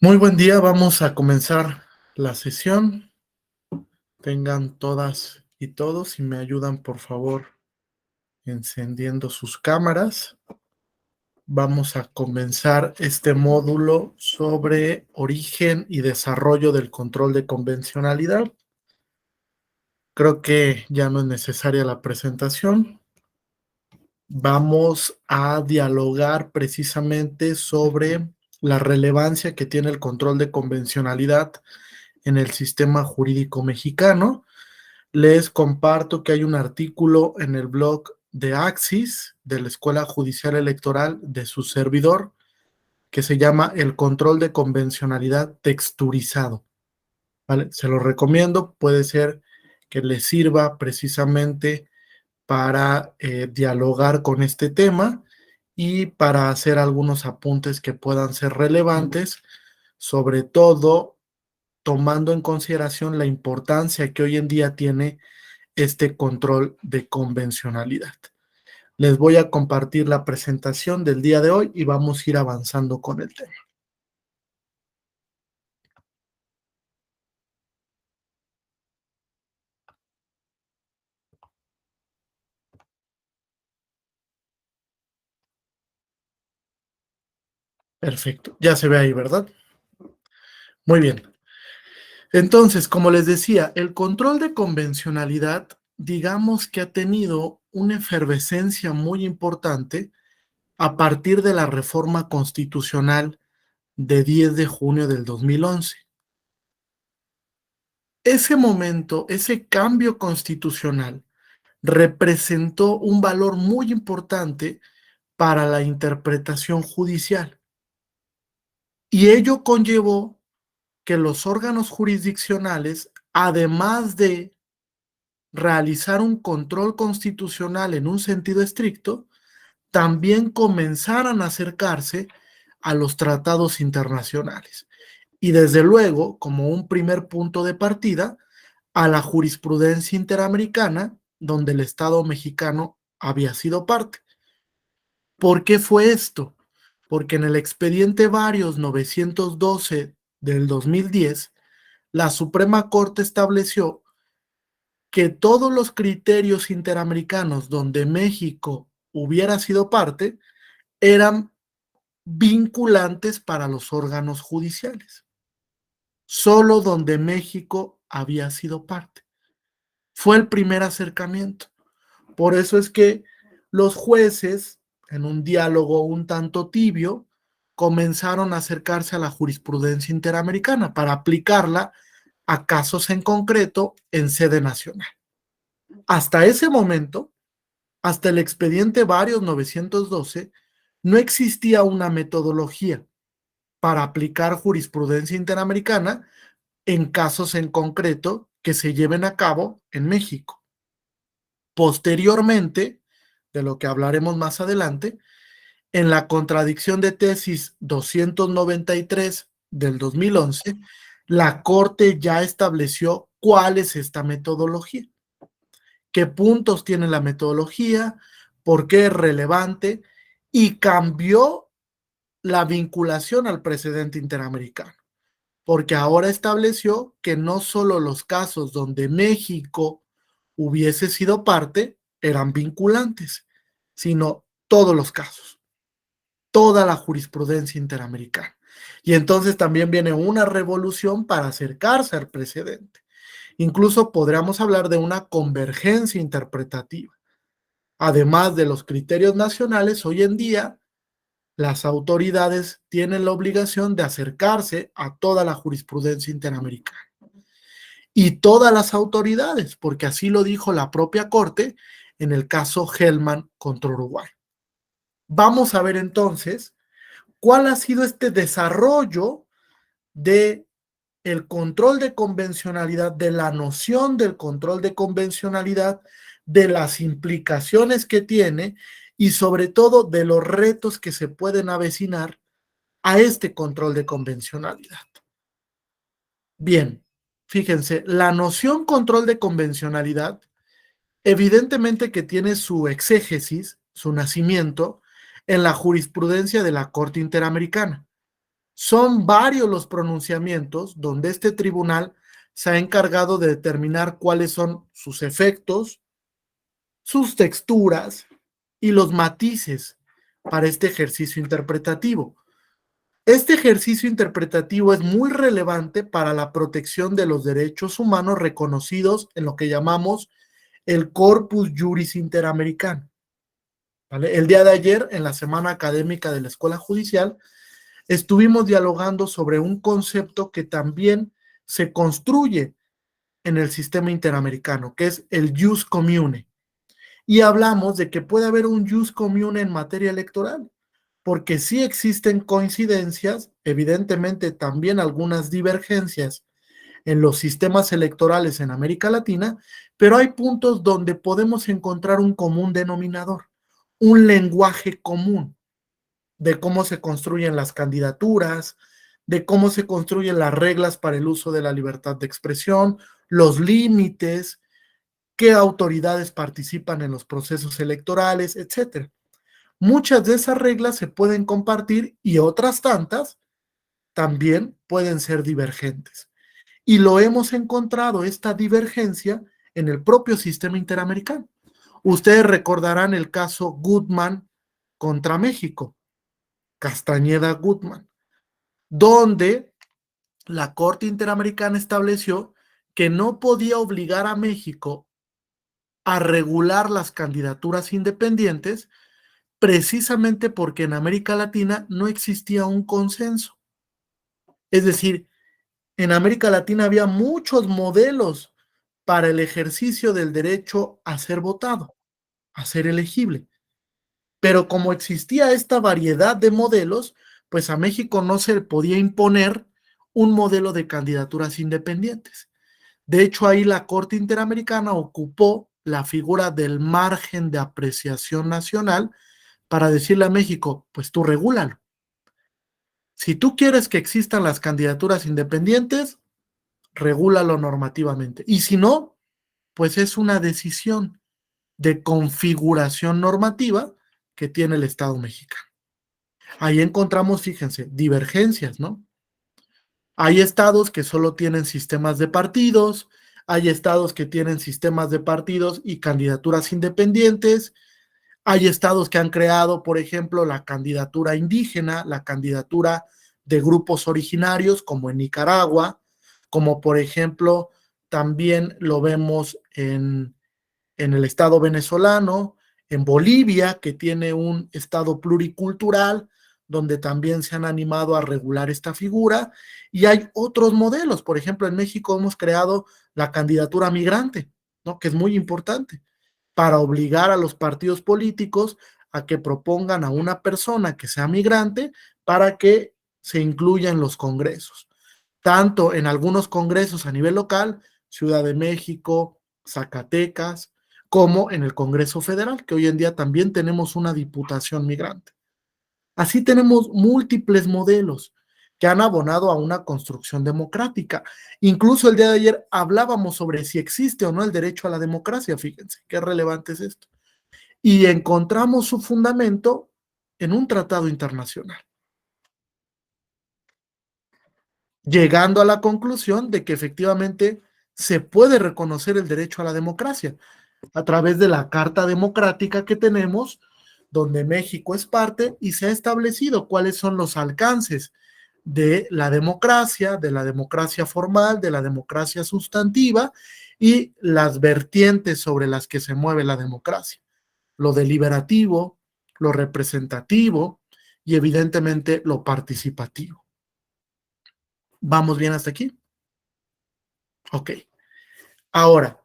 Muy buen día, vamos a comenzar la sesión. Tengan todas y todos, si me ayudan por favor encendiendo sus cámaras. Vamos a comenzar este módulo sobre origen y desarrollo del control de convencionalidad. Creo que ya no es necesaria la presentación. Vamos a dialogar precisamente sobre la relevancia que tiene el control de convencionalidad en el sistema jurídico mexicano. Les comparto que hay un artículo en el blog de Axis, de la Escuela Judicial Electoral, de su servidor, que se llama El control de convencionalidad texturizado. ¿Vale? Se lo recomiendo, puede ser que les sirva precisamente para dialogar con este tema y para hacer algunos apuntes que puedan ser relevantes, sobre todo tomando en consideración la importancia que hoy en día tiene este control de convencionalidad. Les voy a compartir la presentación del día de hoy y vamos a ir avanzando con el tema. Perfecto, ya se ve ahí, ¿verdad? Muy bien. Entonces, como les decía, el control de convencionalidad, digamos que ha tenido una efervescencia muy importante a partir de la reforma constitucional de 10 de junio del 2011. Ese momento, ese cambio constitucional, representó un valor muy importante para la interpretación judicial. Y ello conllevó que los órganos jurisdiccionales, además de realizar un control constitucional en un sentido estricto, también comenzaran a acercarse a los tratados internacionales. Y desde luego, como un primer punto de partida, a la jurisprudencia interamericana, donde el Estado mexicano había sido parte. ¿Por qué fue esto? Porque en el expediente Varios 912 del 2010, la Suprema Corte estableció que todos los criterios interamericanos donde México hubiera sido parte eran vinculantes para los órganos judiciales, solo donde México había sido parte. Fue el primer acercamiento. Por eso es que los jueces, en un diálogo un tanto tibio, comenzaron a acercarse a la jurisprudencia interamericana para aplicarla a casos en concreto en sede nacional. Hasta ese momento, hasta el expediente Varios 912, no existía una metodología para aplicar jurisprudencia interamericana en casos en concreto que se lleven a cabo en México. Posteriormente, de lo que hablaremos más adelante, en la contradicción de tesis 293 del 2011, la Corte ya estableció cuál es esta metodología, qué puntos tiene la metodología, por qué es relevante y cambió la vinculación al precedente interamericano, porque ahora estableció que no solo los casos donde México hubiese sido parte eran vinculantes, sino todos los casos, toda la jurisprudencia interamericana. Y entonces también viene una revolución para acercarse al precedente. Incluso podríamos hablar de una convergencia interpretativa. Además de los criterios nacionales, hoy en día las autoridades tienen la obligación de acercarse a toda la jurisprudencia interamericana. Y todas las autoridades, porque así lo dijo la propia Corte en el caso Hellman contra Uruguay. Vamos a ver entonces cuál ha sido este desarrollo de el control de convencionalidad, de la noción del control de convencionalidad, de las implicaciones que tiene y sobre todo de los retos que se pueden avecinar a este control de convencionalidad. Bien, fíjense, la noción control de convencionalidad evidentemente que tiene su exégesis, su nacimiento, en la jurisprudencia de la Corte Interamericana. Son varios los pronunciamientos donde este tribunal se ha encargado de determinar cuáles son sus efectos, sus texturas y los matices para este ejercicio interpretativo. Este ejercicio interpretativo es muy relevante para la protección de los derechos humanos reconocidos en lo que llamamos el Corpus Juris Interamericano. ¿Vale? El día de ayer, en la semana académica de la Escuela Judicial, estuvimos dialogando sobre un concepto que también se construye en el sistema interamericano, que es el jus commune. Y hablamos de que puede haber un jus commune en materia electoral, porque sí existen coincidencias, evidentemente también algunas divergencias en los sistemas electorales en América Latina, pero hay puntos donde podemos encontrar un común denominador, un lenguaje común de cómo se construyen las candidaturas, de cómo se construyen las reglas para el uso de la libertad de expresión, los límites, qué autoridades participan en los procesos electorales, etcétera. Muchas de esas reglas se pueden compartir y otras tantas también pueden ser divergentes. Y lo hemos encontrado, esta divergencia, en el propio sistema interamericano. Ustedes recordarán el caso Goodman contra México, Castañeda Goodman, donde la Corte Interamericana estableció que no podía obligar a México a regular las candidaturas independientes precisamente porque en América Latina no existía un consenso. Es decir, en América Latina había muchos modelos para el ejercicio del derecho a ser votado, a ser elegible. Pero como existía esta variedad de modelos, pues a México no se le podía imponer un modelo de candidaturas independientes. De hecho, ahí la Corte Interamericana ocupó la figura del margen de apreciación nacional para decirle a México, pues tú regúlalo. Si tú quieres que existan las candidaturas independientes, regúlalo normativamente. Y si no, pues es una decisión de configuración normativa que tiene el Estado mexicano. Ahí encontramos, fíjense, divergencias, ¿no? Hay estados que solo tienen sistemas de partidos, hay estados que tienen sistemas de partidos y candidaturas independientes, hay estados que han creado, por ejemplo, la candidatura indígena, la candidatura de grupos originarios, como en Nicaragua, como por ejemplo también lo vemos en el estado venezolano, en Bolivia, que tiene un estado pluricultural, donde también se han animado a regular esta figura, y hay otros modelos. Por ejemplo, en México hemos creado la candidatura migrante, ¿no? Que es muy importante, para obligar a los partidos políticos a que propongan a una persona que sea migrante para que se incluya en los congresos. Tanto en algunos congresos a nivel local, Ciudad de México, Zacatecas, como en el Congreso Federal, que hoy en día también tenemos una diputación migrante. Así tenemos múltiples modelos que han abonado a una construcción democrática. Incluso el día de ayer hablábamos sobre si existe o no el derecho a la democracia, fíjense, qué relevante es esto. Y encontramos su fundamento en un tratado internacional, llegando a la conclusión de que efectivamente se puede reconocer el derecho a la democracia a través de la Carta Democrática que tenemos, donde México es parte y se ha establecido cuáles son los alcances de la democracia formal, de la democracia sustantiva y las vertientes sobre las que se mueve la democracia, lo deliberativo, lo representativo y evidentemente lo participativo. ¿Vamos bien hasta aquí? Ok. Ahora,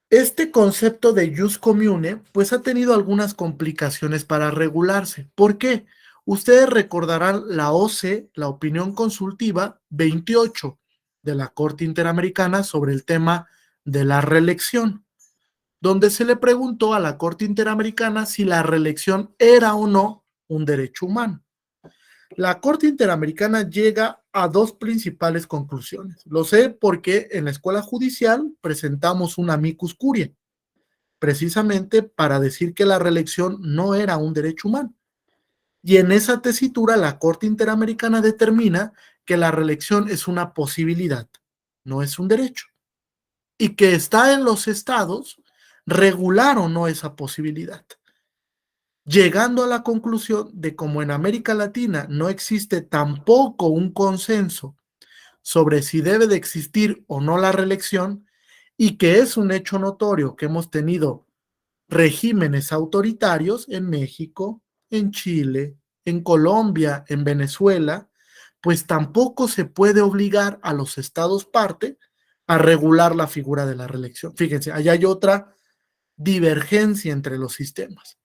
este concepto de jus commune, pues ha tenido algunas complicaciones para regularse. ¿Por qué? Ustedes recordarán la OCE, la opinión consultiva 28 de la Corte Interamericana sobre el tema de la reelección, donde se le preguntó a la Corte Interamericana si la reelección era o no un derecho humano. La Corte Interamericana llega a dos principales conclusiones. Lo sé porque en la escuela judicial presentamos una amicus curiae, precisamente para decir que la reelección no era un derecho humano. Y en esa tesitura, la Corte Interamericana determina que la reelección es una posibilidad, no es un derecho, y que está en los estados regular o no esa posibilidad, llegando a la conclusión de como en América Latina no existe tampoco un consenso sobre si debe de existir o no la reelección, y que es un hecho notorio que hemos tenido regímenes autoritarios en México, en Chile, en Colombia, en Venezuela, pues tampoco se puede obligar a los estados parte a regular la figura de la reelección. Fíjense, allá hay otra divergencia entre los sistemas.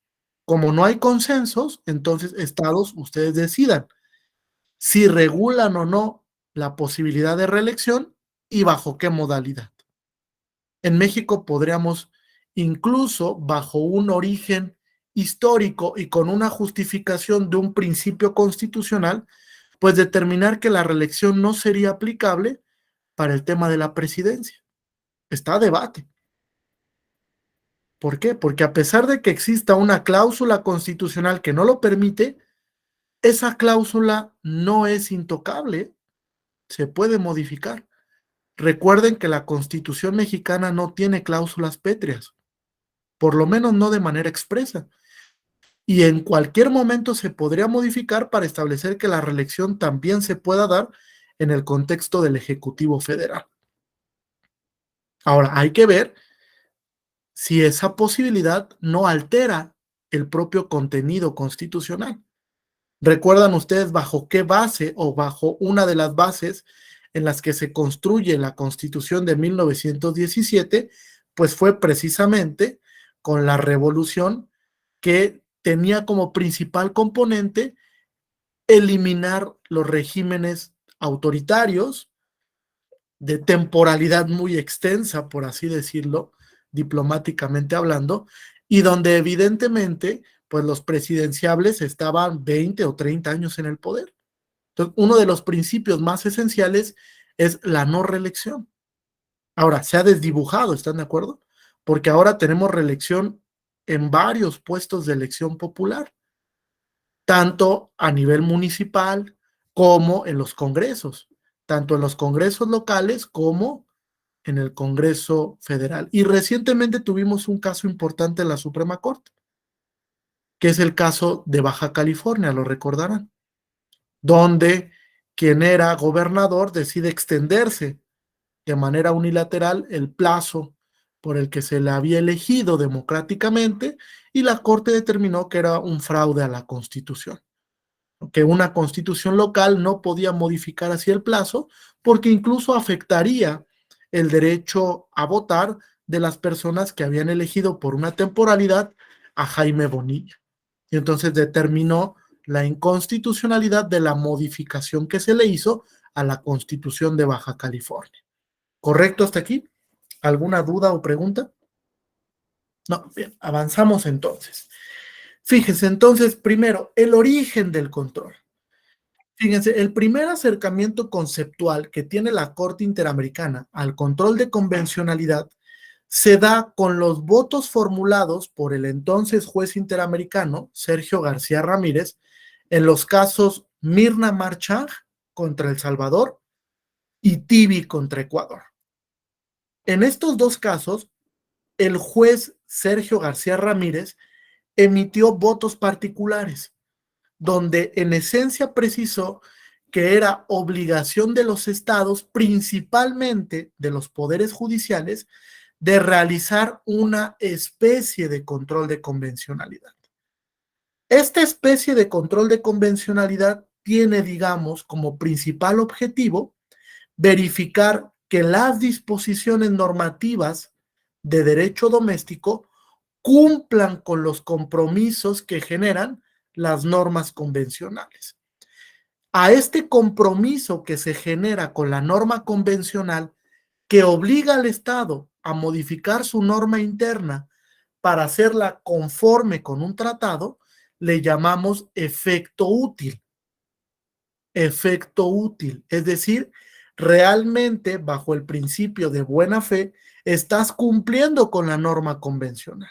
Como no hay consensos, entonces estados, ustedes decidan si regulan o no la posibilidad de reelección y bajo qué modalidad. En México podríamos, incluso bajo un origen histórico y con una justificación de un principio constitucional, pues determinar que la reelección no sería aplicable para el tema de la presidencia. Está a debate. ¿Por qué? Porque a pesar de que exista una cláusula constitucional que no lo permite, esa cláusula no es intocable, se puede modificar. Recuerden que la Constitución mexicana no tiene cláusulas pétreas, por lo menos no de manera expresa, y en cualquier momento se podría modificar para establecer que la reelección también se pueda dar en el contexto del Ejecutivo Federal. Ahora, hay que ver si esa posibilidad no altera el propio contenido constitucional. ¿Recuerdan ustedes bajo qué base o bajo una de las bases en las que se construye la Constitución de 1917? Pues fue precisamente con la revolución, que tenía como principal componente eliminar los regímenes autoritarios de temporalidad muy extensa, por así decirlo, diplomáticamente hablando, y donde evidentemente pues los presidenciables estaban 20 o 30 años en el poder. Entonces, uno de los principios más esenciales es la no reelección. Ahora, se ha desdibujado, ¿están de acuerdo? Porque ahora tenemos reelección en varios puestos de elección popular, tanto a nivel municipal como en los congresos, tanto en los congresos locales como en el Congreso Federal. Y recientemente tuvimos un caso importante en la Suprema Corte, que es el caso de Baja California, lo recordarán, donde quien era gobernador decide extenderse de manera unilateral el plazo por el que se le había elegido democráticamente, y la Corte determinó que era un fraude a la Constitución, que una constitución local no podía modificar así el plazo, porque incluso afectaría el derecho a votar de las personas que habían elegido por una temporalidad a Jaime Bonilla. Y entonces determinó la inconstitucionalidad de la modificación que se le hizo a la Constitución de Baja California. ¿Correcto hasta aquí? ¿Alguna duda o pregunta? No, bien, avanzamos entonces. Fíjense entonces, primero, el origen del control. Fíjense, el primer acercamiento conceptual que tiene la Corte Interamericana al control de convencionalidad se da con los votos formulados por el entonces juez interamericano Sergio García Ramírez en los casos Mirna Marchand contra El Salvador y Tibi contra Ecuador. En estos dos casos, el juez Sergio García Ramírez emitió votos particulares, donde en esencia precisó que era obligación de los estados, principalmente de los poderes judiciales, de realizar una especie de control de convencionalidad. Esta especie de control de convencionalidad tiene, digamos, como principal objetivo verificar que las disposiciones normativas de derecho doméstico cumplan con los compromisos que generan las normas convencionales. A este compromiso que se genera con la norma convencional, que obliga al Estado a modificar su norma interna para hacerla conforme con un tratado, le llamamos efecto útil. Efecto útil, es decir, realmente bajo el principio de buena fe estás cumpliendo con la norma convencional.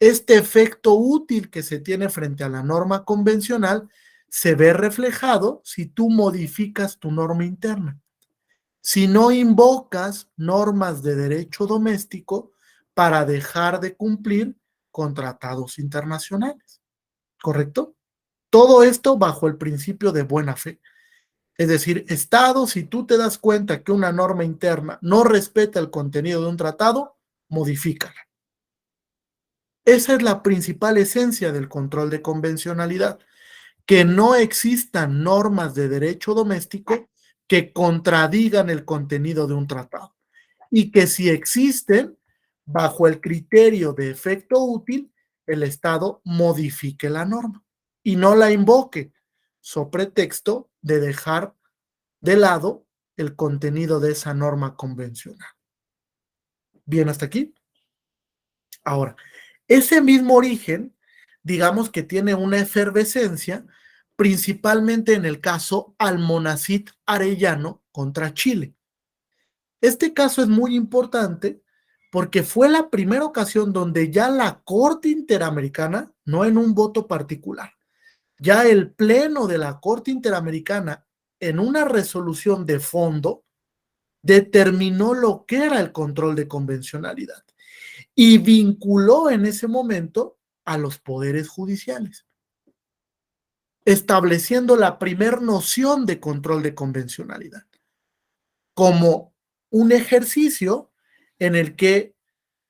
Este efecto útil que se tiene frente a la norma convencional se ve reflejado si tú modificas tu norma interna. Si no invocas normas de derecho doméstico para dejar de cumplir con tratados internacionales, ¿correcto? Todo esto bajo el principio de buena fe. Es decir, Estado, si tú te das cuenta que una norma interna no respeta el contenido de un tratado, modifícala. Esa es la principal esencia del control de convencionalidad, que no existan normas de derecho doméstico que contradigan el contenido de un tratado y que si existen, bajo el criterio de efecto útil, el Estado modifique la norma y no la invoque, so pretexto de dejar de lado el contenido de esa norma convencional. Bien, hasta aquí. Ahora, ese mismo origen, digamos que tiene una efervescencia, principalmente en el caso Almonacid Arellano contra Chile. Este caso es muy importante porque fue la primera ocasión donde ya la Corte Interamericana, no en un voto particular, ya el Pleno de la Corte Interamericana, en una resolución de fondo, determinó lo que era el control de convencionalidad y vinculó en ese momento a los poderes judiciales, estableciendo la primer noción de control de convencionalidad como un ejercicio en el que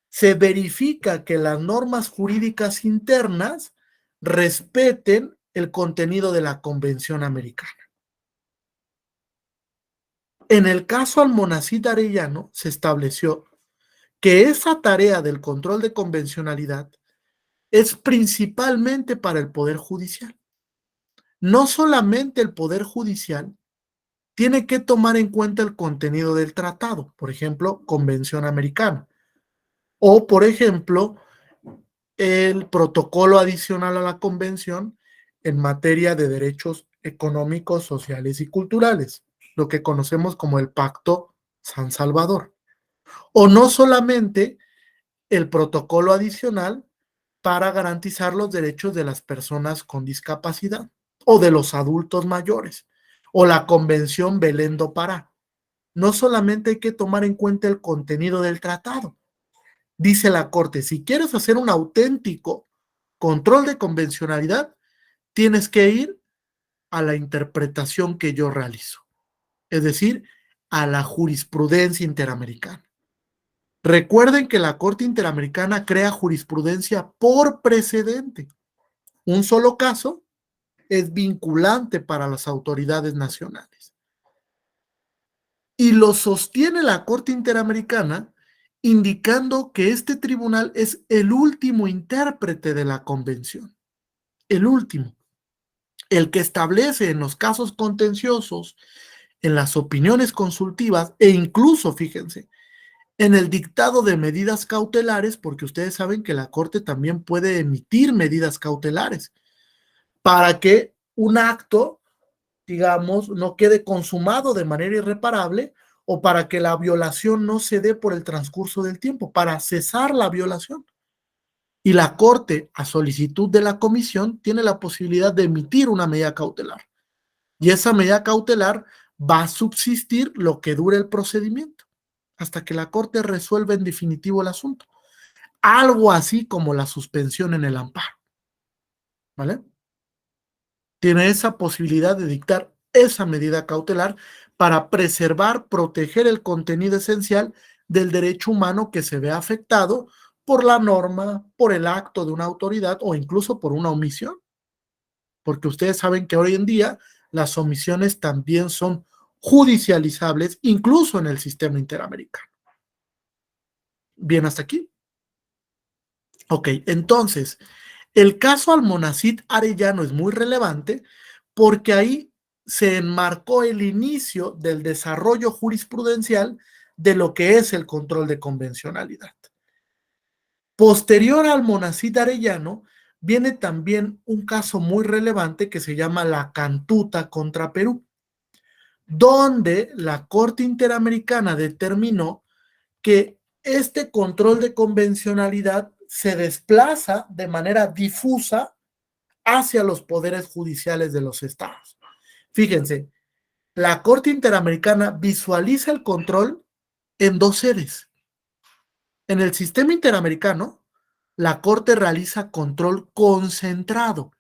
se verifica que las normas jurídicas internas respeten el contenido de la Convención Americana. En el caso Almonacid Arellano se estableció que esa tarea del control de convencionalidad es principalmente para el Poder Judicial. No solamente el Poder Judicial tiene que tomar en cuenta el contenido del tratado, por ejemplo, Convención Americana, o por ejemplo, el protocolo adicional a la Convención en materia de derechos económicos, sociales y culturales, lo que conocemos como el Pacto San Salvador. O no solamente el protocolo adicional para garantizar los derechos de las personas con discapacidad o de los adultos mayores, o la Convención Belén do Pará. No solamente hay que tomar en cuenta el contenido del tratado. Dice la Corte, si quieres hacer un auténtico control de convencionalidad, tienes que ir a la interpretación que yo realizo, es decir, a la jurisprudencia interamericana. Recuerden que la Corte Interamericana crea jurisprudencia por precedente. Un solo caso es vinculante para las autoridades nacionales. Y lo sostiene la Corte Interamericana indicando que este tribunal es el último intérprete de la convención, el último, el que establece en los casos contenciosos, en las opiniones consultivas e incluso, fíjense, en el dictado de medidas cautelares, porque ustedes saben que la Corte también puede emitir medidas cautelares para que un acto, digamos, no quede consumado de manera irreparable o para que la violación no se dé por el transcurso del tiempo, para cesar la violación. Y la Corte, a solicitud de la Comisión, tiene la posibilidad de emitir una medida cautelar. Y esa medida cautelar va a subsistir lo que dure el procedimiento, hasta que la Corte resuelva en definitivo el asunto. Algo así como la suspensión en el amparo. ¿Vale? Tiene esa posibilidad de dictar esa medida cautelar para preservar, proteger el contenido esencial del derecho humano que se ve afectado por la norma, por el acto de una autoridad o incluso por una omisión. Porque ustedes saben que hoy en día las omisiones también son judicializables, incluso en el sistema interamericano. Bien, hasta aquí. Ok, entonces, el caso Almonacid Arellano es muy relevante porque ahí se enmarcó el inicio del desarrollo jurisprudencial de lo que es el control de convencionalidad. Posterior al Almonacid Arellano, viene también un caso muy relevante que se llama la Cantuta contra Perú, donde la Corte Interamericana determinó que este control de convencionalidad se desplaza de manera difusa hacia los poderes judiciales de los estados. Fíjense, la Corte Interamericana visualiza el control en dos sedes. En el sistema interamericano, la Corte realiza control concentrado,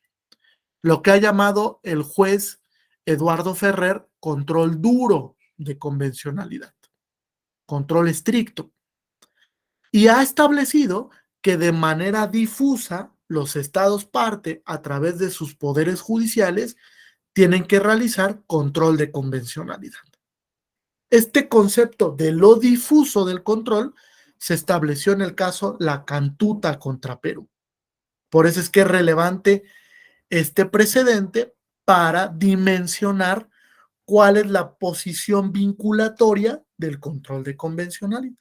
lo que ha llamado el juez Eduardo Ferrer control duro de convencionalidad, control estricto, y ha establecido que de manera difusa los estados parte, a través de sus poderes judiciales, tienen que realizar control de convencionalidad. Este concepto de lo difuso del control se estableció en el caso La Cantuta contra Perú. Por eso es que es relevante este precedente para dimensionar cuál es la posición vinculatoria del control de convencionalidad.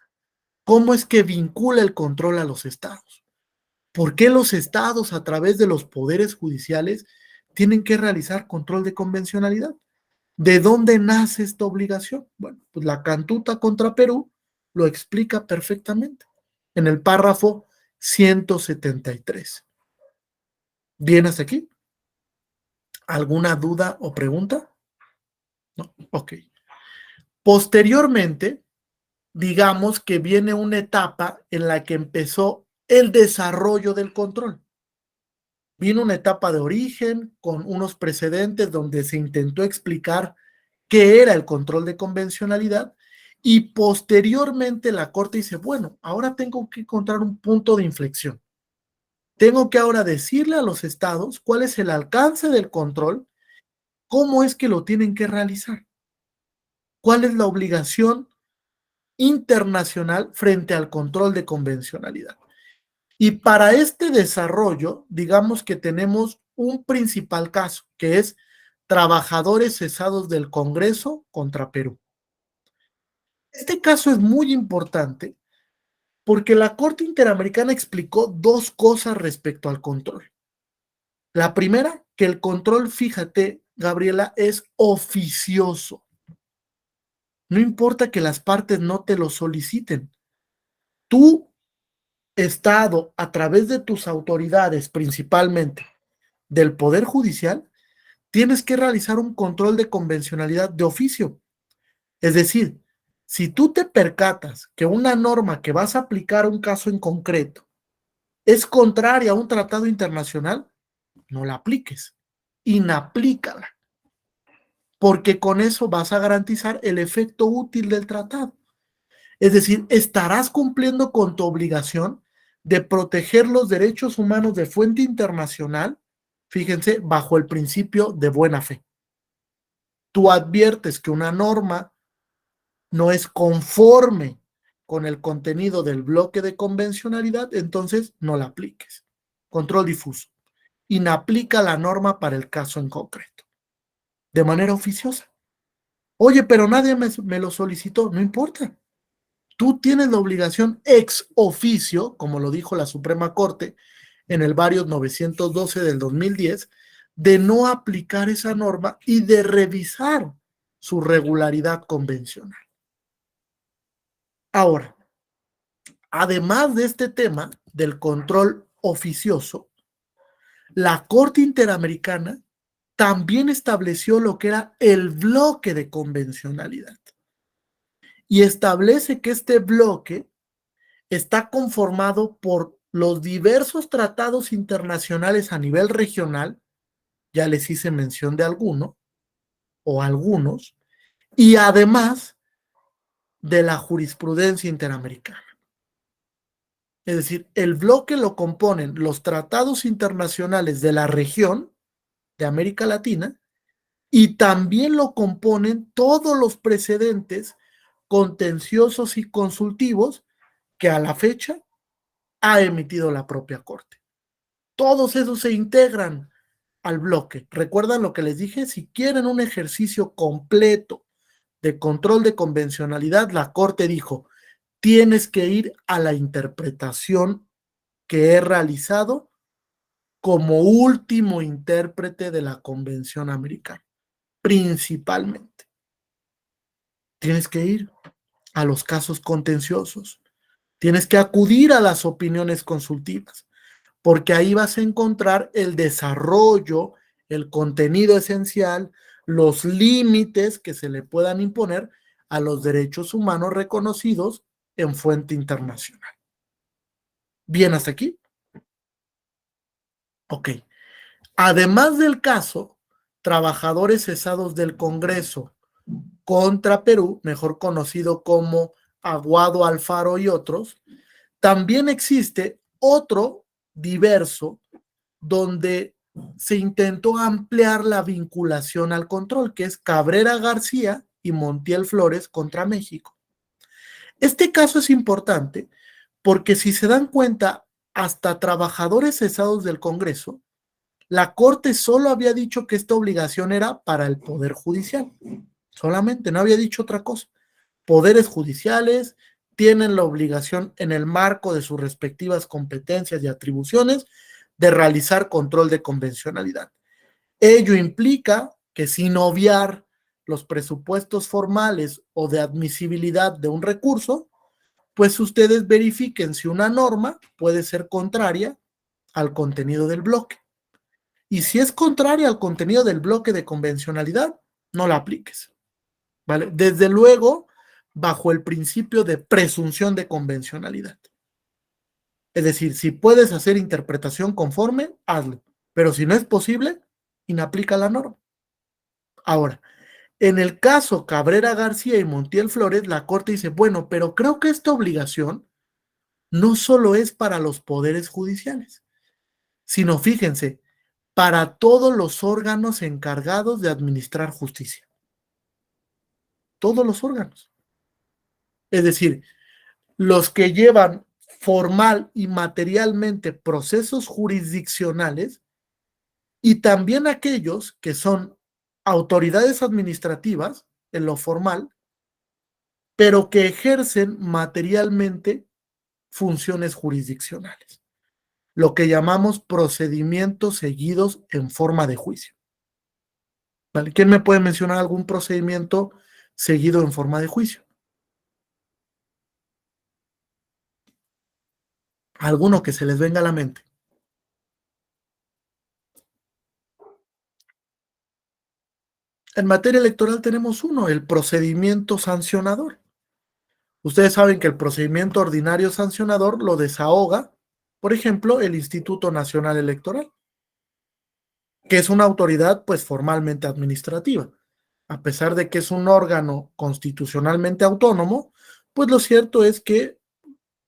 ¿Cómo es que vincula el control a los estados? ¿Por qué los estados, a través de los poderes judiciales, tienen que realizar control de convencionalidad? ¿De dónde nace esta obligación? Bueno, pues la Cantuta contra Perú lo explica perfectamente en el párrafo 173. ¿Bien hasta aquí? ¿Alguna duda o pregunta? No, ok. Posteriormente, digamos que viene una etapa en la que empezó el desarrollo del control. Vino una etapa de origen con unos precedentes donde se intentó explicar qué era el control de convencionalidad, y posteriormente la Corte dice, bueno, ahora tengo que encontrar un punto de inflexión. Tengo que ahora decirle a los estados cuál es el alcance del control, cómo es que lo tienen que realizar, cuál es la obligación internacional frente al control de convencionalidad. Y para este desarrollo, digamos que tenemos un principal caso, que es trabajadores cesados del Congreso contra Perú. Este caso es muy importante porque la Corte Interamericana explicó dos cosas respecto al control. La primera, que el control, fíjate, Gabriela, es oficioso. No importa que las partes no te lo soliciten. Tú, Estado, a través de tus autoridades, principalmente del Poder Judicial, tienes que realizar un control de convencionalidad de oficio. Es decir, si tú te percatas que una norma que vas a aplicar a un caso en concreto es contraria a un tratado internacional, no la apliques, inaplícala, porque con eso vas a garantizar el efecto útil del tratado. Es decir, estarás cumpliendo con tu obligación de proteger los derechos humanos de fuente internacional, fíjense, bajo el principio de buena fe. Tú adviertes que una norma no es conforme con el contenido del bloque de convencionalidad, entonces no la apliques. Control difuso. Inaplica la norma para el caso en concreto, de manera oficiosa. Oye, pero nadie me lo solicitó, no importa. Tú tienes la obligación ex oficio, como lo dijo la Suprema Corte en el Varios 912 del 2010, de no aplicar esa norma y de revisar su regularidad convencional. Ahora, además de este tema del control oficioso, la Corte Interamericana también estableció lo que era el bloque de convencionalidad y establece que este bloque está conformado por los diversos tratados internacionales a nivel regional, ya les hice mención de alguno o algunos, y además de la jurisprudencia interamericana. Es decir, el bloque lo componen los tratados internacionales de la región de América Latina y también lo componen todos los precedentes contenciosos y consultivos que a la fecha ha emitido la propia Corte. Todos esos se integran al bloque. ¿Recuerdan lo que les dije? Si quieren un ejercicio completo de control de convencionalidad, la Corte dijo, tienes que ir a la interpretación que he realizado como último intérprete de la Convención Americana, principalmente. Tienes que ir a los casos contenciosos, Tienes que acudir a las opiniones consultivas, porque ahí vas a encontrar el desarrollo, el contenido esencial, los límites que se le puedan imponer a los derechos humanos reconocidos en fuente internacional. ¿Bien hasta aquí? Ok. Además del caso, trabajadores cesados del Congreso contra Perú, mejor conocido como Aguado Alfaro y otros, también existe otro diverso donde se intentó ampliar la vinculación al control, que es Cabrera García y Montiel Flores contra México. Este caso es importante porque si se dan cuenta, hasta trabajadores cesados del Congreso, la Corte solo había dicho que esta obligación era para el Poder Judicial, solamente, no había dicho otra cosa. Poderes judiciales tienen la obligación en el marco de sus respectivas competencias y atribuciones de realizar control de convencionalidad. Ello implica que sin obviar los presupuestos formales o de admisibilidad de un recurso, pues ustedes verifiquen si una norma puede ser contraria al contenido del bloque. Y si es contraria al contenido del bloque de convencionalidad, no la apliques. ¿Vale? Desde luego, bajo el principio de presunción de convencionalidad. Es decir, si puedes hacer interpretación conforme, hazlo. Pero si no es posible, inaplica la norma. Ahora, en el caso Cabrera García y Montiel Flores, la Corte dice, bueno, pero creo que esta obligación no solo es para los poderes judiciales, sino, fíjense, para todos los órganos encargados de administrar justicia. Todos los órganos. Es decir, los que llevan formal y materialmente procesos jurisdiccionales y también aquellos que son autoridades administrativas en lo formal, pero que ejercen materialmente funciones jurisdiccionales, lo que llamamos procedimientos seguidos en forma de juicio. ¿Vale? ¿Quién me puede mencionar algún procedimiento seguido en forma de juicio? Alguno que se les venga a la mente. En materia electoral tenemos uno, el procedimiento sancionador. Ustedes saben que el procedimiento ordinario sancionador lo desahoga, por ejemplo, el Instituto Nacional Electoral, que es una autoridad pues formalmente administrativa. A pesar de que es un órgano constitucionalmente autónomo, pues lo cierto es que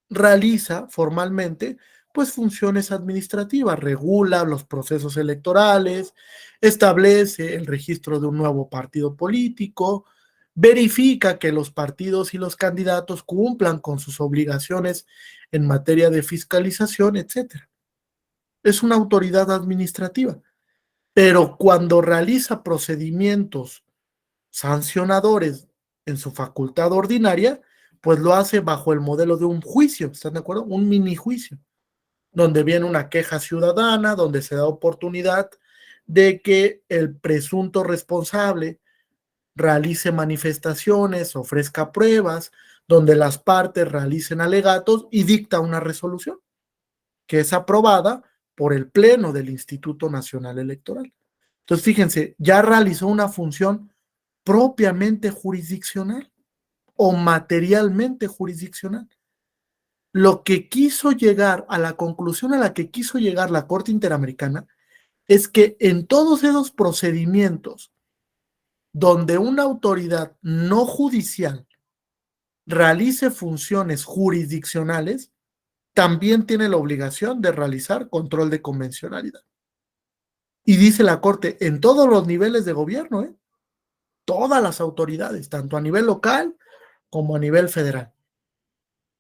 realiza formalmente pues funciones administrativas, regula los procesos electorales, establece el registro de un nuevo partido político, verifica que los partidos y los candidatos cumplan con sus obligaciones en materia de fiscalización, etcétera. Es una autoridad administrativa, pero cuando realiza procedimientos sancionadores en su facultad ordinaria, pues lo hace bajo el modelo de un juicio, ¿están de acuerdo? Un mini juicio, donde viene una queja ciudadana, donde se da oportunidad de que el presunto responsable realice manifestaciones, ofrezca pruebas, donde las partes realicen alegatos y dicta una resolución que es aprobada por el Pleno del Instituto Nacional Electoral. Entonces, fíjense, ya realizó una función propiamente jurisdiccional o materialmente jurisdiccional. Lo que quiso llegar, a la conclusión a la que quiso llegar la Corte Interamericana, es que en todos esos procedimientos donde una autoridad no judicial realice funciones jurisdiccionales, también tiene la obligación de realizar control de convencionalidad. Y dice la Corte, en todos los niveles de gobierno, todas las autoridades, tanto a nivel local como a nivel federal,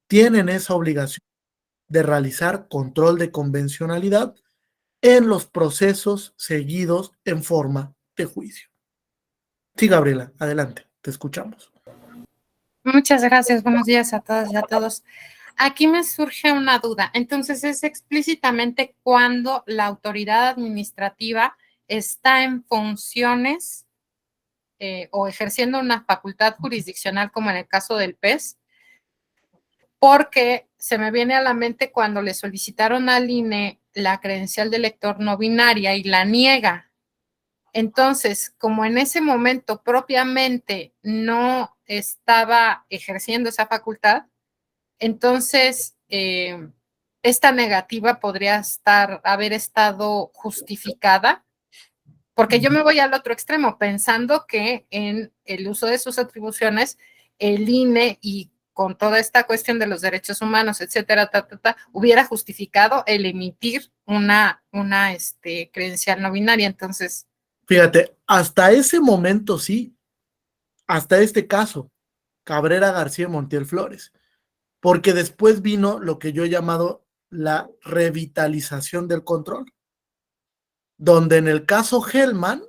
tienen esa obligación de realizar control de convencionalidad en los procesos seguidos en forma de juicio. Sí, Gabriela, adelante, te escuchamos. Muchas gracias, buenos días a todas y a todos. Aquí me surge una duda. Entonces, es explícitamente cuando la autoridad administrativa está en funciones o ejerciendo una facultad jurisdiccional, como en el caso del PES, porque se me viene a la mente cuando le solicitaron al INE la credencial de lector no binaria y la niega. Entonces, como en ese momento propiamente no estaba ejerciendo esa facultad, entonces esta negativa podría haber estado justificada, porque yo me voy al otro extremo pensando que en el uso de sus atribuciones, el INE y con toda esta cuestión de los derechos humanos, etcétera, hubiera justificado el emitir una credencial no binaria. Entonces, Fíjate, hasta ese momento sí, hasta este caso, Cabrera García Montiel Flores, porque después vino lo que yo he llamado la revitalización del control, donde en el caso Hellman,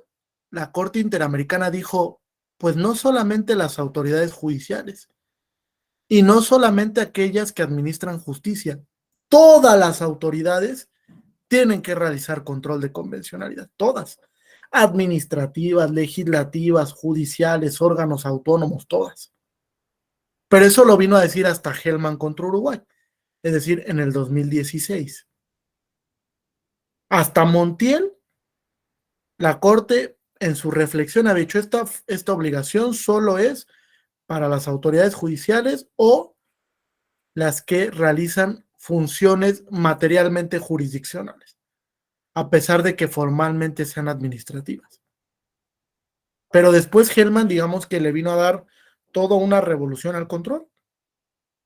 la Corte Interamericana dijo, pues no solamente las autoridades judiciales, y no solamente aquellas que administran justicia, todas las autoridades tienen que realizar control de convencionalidad, todas, administrativas, legislativas, judiciales, órganos autónomos, todas. Pero eso lo vino a decir hasta Hellman contra Uruguay, es decir, en el 2016. Hasta Montiel, la Corte en su reflexión ha dicho, esta obligación solo es para las autoridades judiciales o las que realizan funciones materialmente jurisdiccionales, a pesar de que formalmente sean administrativas. Pero después Hellman, digamos que le vino a dar toda una revolución al control,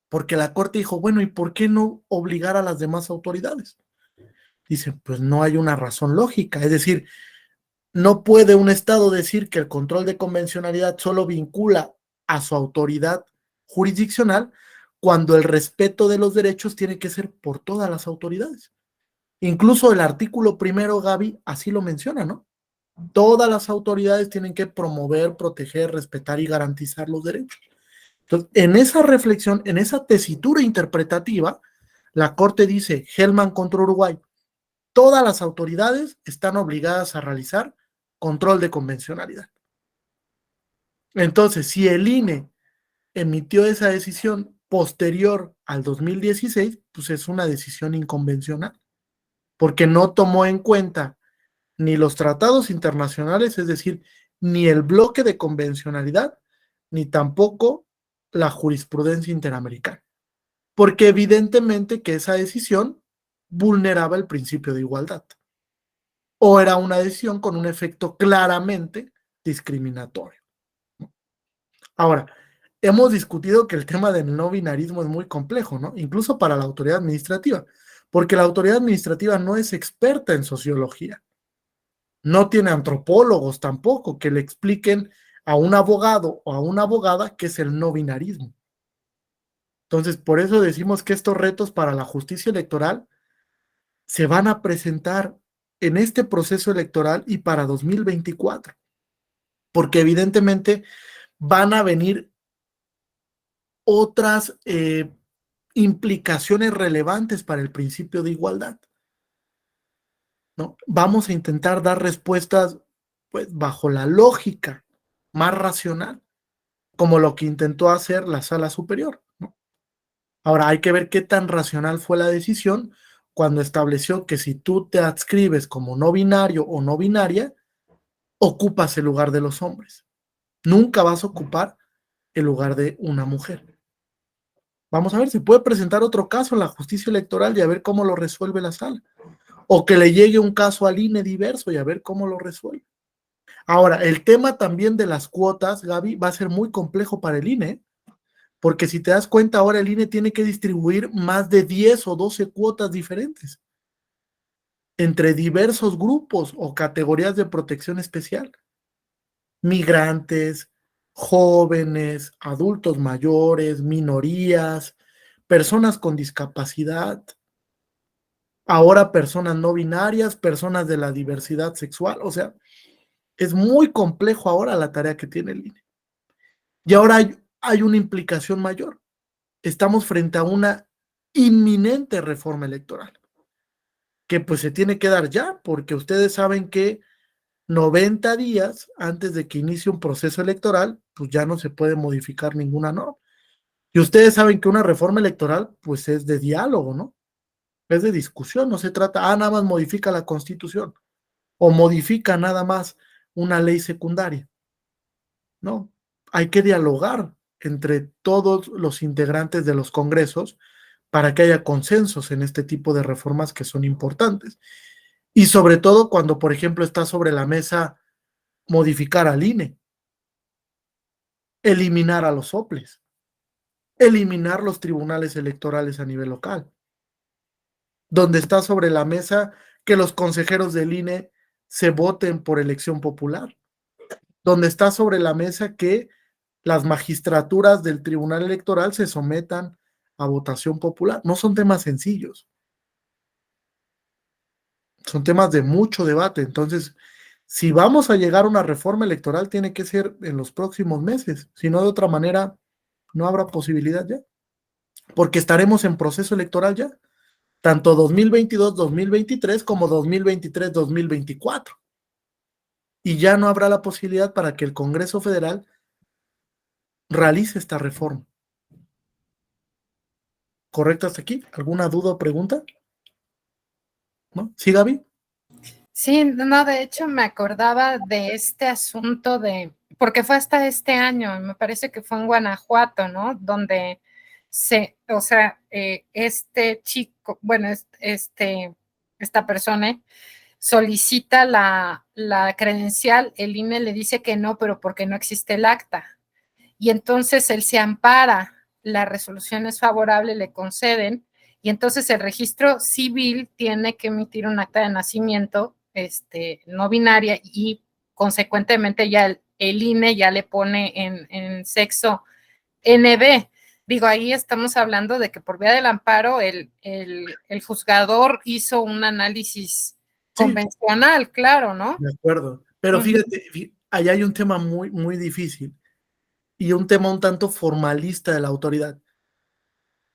porque la Corte dijo, bueno, ¿y por qué no obligar a las demás autoridades? Dice, pues no hay una razón lógica, es decir, no puede un Estado decir que el control de convencionalidad solo vincula a su autoridad jurisdiccional cuando el respeto de los derechos tiene que ser por todas las autoridades. Incluso el artículo primero, Gaby, así lo menciona, ¿no? Todas las autoridades tienen que promover, proteger, respetar y garantizar los derechos. Entonces, en esa reflexión, en esa tesitura interpretativa, la Corte dice, Hellman contra Uruguay, todas las autoridades están obligadas a realizar control de convencionalidad. Entonces, si el INE emitió esa decisión posterior al 2016, pues es una decisión inconvencional, porque no tomó en cuenta ni los tratados internacionales, es decir, ni el bloque de convencionalidad, ni tampoco la jurisprudencia interamericana, porque evidentemente que esa decisión vulneraba el principio de igualdad, o era una decisión con un efecto claramente discriminatorio. Ahora, hemos discutido que el tema del no binarismo es muy complejo, ¿no? Incluso para la autoridad administrativa, porque la autoridad administrativa no es experta en sociología, no tiene antropólogos tampoco que le expliquen a un abogado o a una abogada qué es el no binarismo. Entonces, por eso decimos que estos retos para la justicia electoral se van a presentar en este proceso electoral y para 2024, porque evidentemente van a venir otras implicaciones relevantes para el principio de igualdad, ¿no? Vamos a intentar dar respuestas pues, bajo la lógica más racional, como lo que intentó hacer la sala superior, ¿no? Ahora hay que ver qué tan racional fue la decisión cuando estableció que si tú te adscribes como no binario o no binaria, ocupas el lugar de los hombres. Nunca vas a ocupar el lugar de una mujer. Vamos a ver, se puede presentar otro caso en la justicia electoral y a ver cómo lo resuelve la sala. O que le llegue un caso al INE diverso y a ver cómo lo resuelve. Ahora, el tema también de las cuotas, Gaby, va a ser muy complejo para el INE, porque si te das cuenta, ahora el INE tiene que distribuir más de 10 o 12 cuotas diferentes entre diversos grupos o categorías de protección especial. Migrantes, jóvenes, adultos mayores, minorías, personas con discapacidad, ahora personas no binarias, personas de la diversidad sexual, o sea, es muy complejo ahora la tarea que tiene el INE. Y ahora hay una implicación mayor. Estamos frente a una inminente reforma electoral, que pues se tiene que dar ya, porque ustedes saben que 90 días antes de que inicie un proceso electoral, pues ya no se puede modificar ninguna norma. Y ustedes saben que una reforma electoral, pues es de diálogo, ¿no? Es de discusión, no se trata, nada más modifica la Constitución o modifica nada más una ley secundaria, ¿no? Hay que dialogar entre todos los integrantes de los congresos para que haya consensos en este tipo de reformas que son importantes. Y sobre todo cuando, por ejemplo, está sobre la mesa modificar al INE, eliminar a los soples, eliminar los tribunales electorales a nivel local, donde está sobre la mesa que los consejeros del INE se voten por elección popular, donde está sobre la mesa que las magistraturas del Tribunal Electoral se sometan a votación popular. No son temas sencillos, son temas de mucho debate. Entonces, si vamos a llegar a una reforma electoral, tiene que ser en los próximos meses, si no de otra manera, no habrá posibilidad ya, porque estaremos en proceso electoral ya, tanto 2022, 2023 como 2023, 2024. Y ya no habrá la posibilidad para que el Congreso Federal realice esta reforma. ¿Correcto hasta aquí? ¿Alguna duda o pregunta? ¿No? ¿Sí, Gaby? Sí, no, de hecho me acordaba de este asunto porque fue hasta este año, me parece que fue en Guanajuato, ¿no? Donde este chico, bueno, esta persona solicita la credencial, el INE le dice que no, pero porque no existe el acta. Y entonces él se ampara, la resolución es favorable, le conceden, y entonces el registro civil tiene que emitir un acta de nacimiento no binaria y consecuentemente ya el INE ya le pone en sexo NB. Digo, ahí estamos hablando de que por vía del amparo el juzgador hizo un análisis Sí, convencional, claro, ¿no? de acuerdo. Pero fíjate, allá hay un tema muy, muy difícil y un tema un tanto formalista de la autoridad.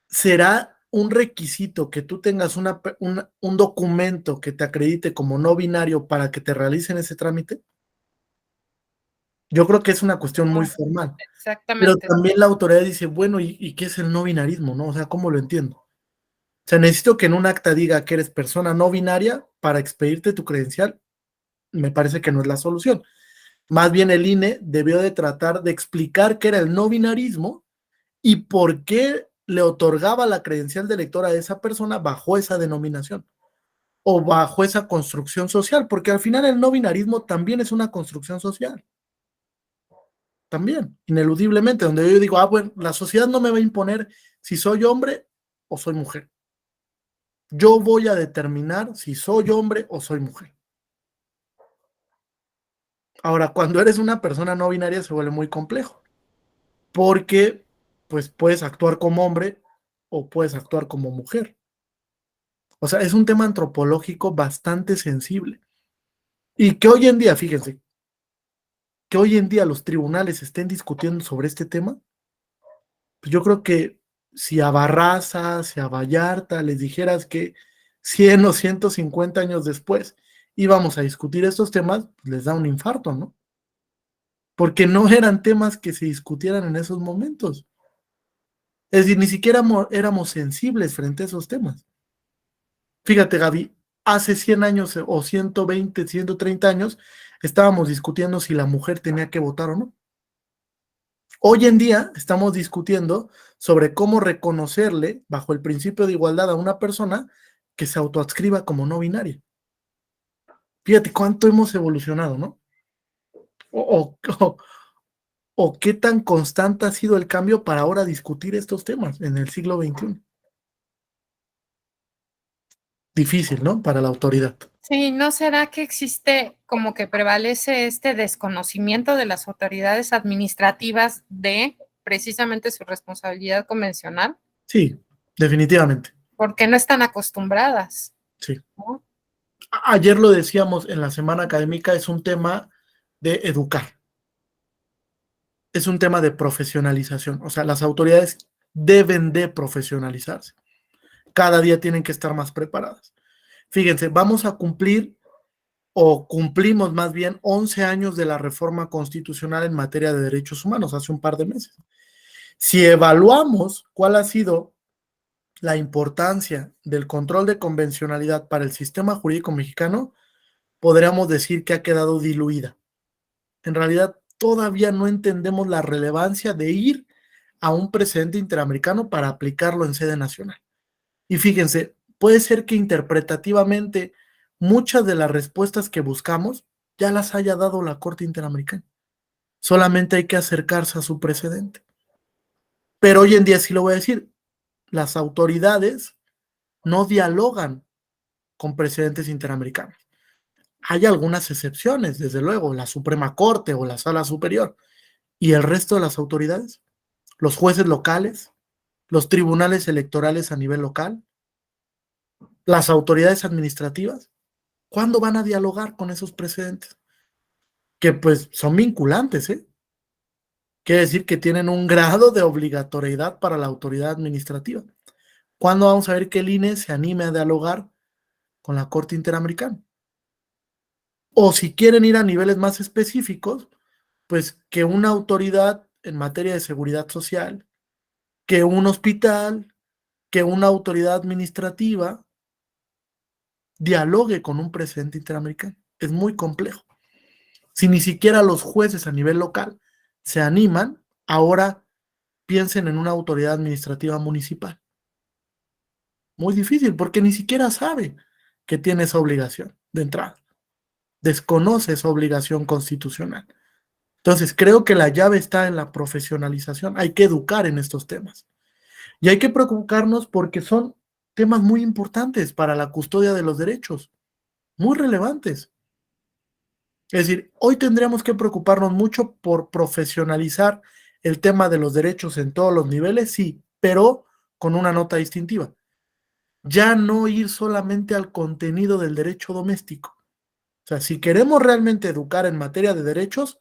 ¿Será un requisito que tú tengas un documento que te acredite como no binario para que te realicen ese trámite? Yo creo que es una cuestión muy formal, pero Exactamente. también la autoridad dice, bueno, ¿y qué es el no binarismo, no? O sea, ¿cómo lo entiendo? O sea, necesito que en un acta diga que eres persona no binaria para expedirte tu credencial. Me parece que no es la solución. Más bien el INE debió de tratar de explicar qué era el no binarismo y por qué le otorgaba la credencial de elector a esa persona bajo esa denominación o bajo esa construcción social, porque al final el no binarismo también es una construcción social, también, ineludiblemente, donde yo digo, bueno, la sociedad no me va a imponer si soy hombre o soy mujer. Yo voy a determinar si soy hombre o soy mujer. Ahora, cuando eres una persona no binaria se vuelve muy complejo, porque pues puedes actuar como hombre o puedes actuar como mujer. O sea, es un tema antropológico bastante sensible. Y que hoy en día, fíjense, que hoy en día los tribunales estén discutiendo sobre este tema, pues yo creo que si a Barraza, si a Vallarta les dijeras que 100 o 150 años después íbamos a discutir estos temas, pues les da un infarto, ¿no? Porque no eran temas que se discutieran en esos momentos. Es decir, ni siquiera éramos sensibles frente a esos temas. Fíjate, Gaby, hace 100 años o 120, 130 años, estábamos discutiendo si la mujer tenía que votar o no. Hoy en día estamos discutiendo sobre cómo reconocerle, bajo el principio de igualdad, a una persona que se autoadscriba como no binaria. Fíjate cuánto hemos evolucionado, ¿no? O, o, o qué tan constante ha sido el cambio para ahora discutir estos temas en el siglo XXI. Difícil, ¿no? Para la autoridad. Sí, ¿no será que existe como que prevalece este desconocimiento de las autoridades administrativas de precisamente su responsabilidad convencional? Sí, definitivamente. Porque no están acostumbradas, Sí. ¿no? Ayer lo decíamos en la semana académica, es un tema de educar, es un tema de profesionalización. O sea, las autoridades deben de profesionalizarse. Cada día tienen que estar más preparadas. Fíjense, vamos a cumplir, o cumplimos más bien, 11 años de la reforma constitucional en materia de derechos humanos, hace un par de meses. Si evaluamos cuál ha sido la importancia del control de convencionalidad para el sistema jurídico mexicano, podríamos decir que ha quedado diluida. En realidad, todavía no entendemos la relevancia de ir a un precedente interamericano para aplicarlo en sede nacional. Y fíjense, puede ser que interpretativamente muchas de las respuestas que buscamos ya las haya dado la Corte Interamericana. Solamente hay que acercarse a su precedente. Pero hoy en día sí lo voy a decir, las autoridades no dialogan con precedentes interamericanos. Hay algunas excepciones, desde luego, la Suprema Corte o la Sala Superior, y el resto de las autoridades, los jueces locales, los tribunales electorales a nivel local, las autoridades administrativas, ¿cuándo van a dialogar con esos precedentes? Que pues son vinculantes, ¿eh? Quiere decir que tienen un grado de obligatoriedad para la autoridad administrativa. ¿Cuándo vamos a ver que el INE se anime a dialogar con la Corte Interamericana? O si quieren ir a niveles más específicos, pues que una autoridad en materia de seguridad social, que un hospital, que una autoridad administrativa dialogue con un precedente interamericano. Es muy complejo. Si ni siquiera los jueces a nivel local se animan, ahora piensen en una autoridad administrativa municipal. Muy difícil, porque ni siquiera sabe que tiene esa obligación de entrada. Desconoce esa obligación constitucional. Entonces, creo que la llave está en la profesionalización. Hay que educar en estos temas. Y hay que preocuparnos porque son temas muy importantes para la custodia de los derechos, muy relevantes. Es decir, hoy tendríamos que preocuparnos mucho por profesionalizar el tema de los derechos en todos los niveles, sí, pero con una nota distintiva. Ya no ir solamente al contenido del derecho doméstico. O sea, si queremos realmente educar en materia de derechos,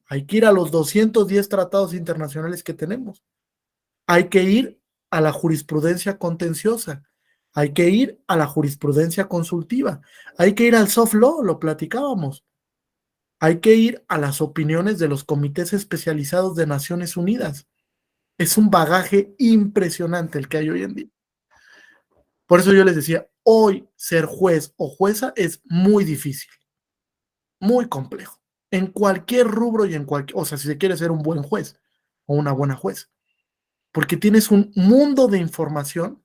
hay que ir a los 210 tratados internacionales que tenemos. Hay que ir a la jurisprudencia contenciosa. Hay que ir a la jurisprudencia consultiva. Hay que ir al soft law, lo platicábamos. Hay que ir a las opiniones de los comités especializados de Naciones Unidas. Es un bagaje impresionante el que hay hoy en día. Por eso yo les decía, hoy ser juez o jueza es muy difícil, muy complejo, en cualquier rubro y en cualquier, o sea, si se quiere ser un buen juez o una buena juez, porque tienes un mundo de información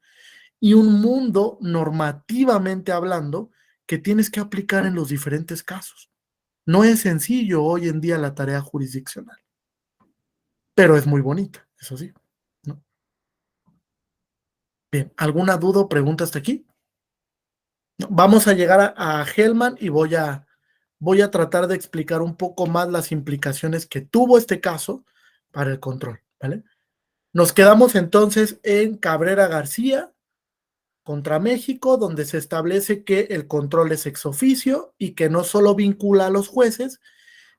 y un mundo normativamente hablando que tienes que aplicar en los diferentes casos. No es sencillo hoy en día la tarea jurisdiccional, pero es muy bonita, eso sí, ¿no? Bien, ¿alguna duda o pregunta hasta aquí? No, vamos a llegar a Hellman y voy a tratar de explicar un poco más las implicaciones que tuvo este caso para el control, ¿vale? Nos quedamos entonces en Cabrera García contra México, donde se establece que el control es ex oficio y que no solo vincula a los jueces,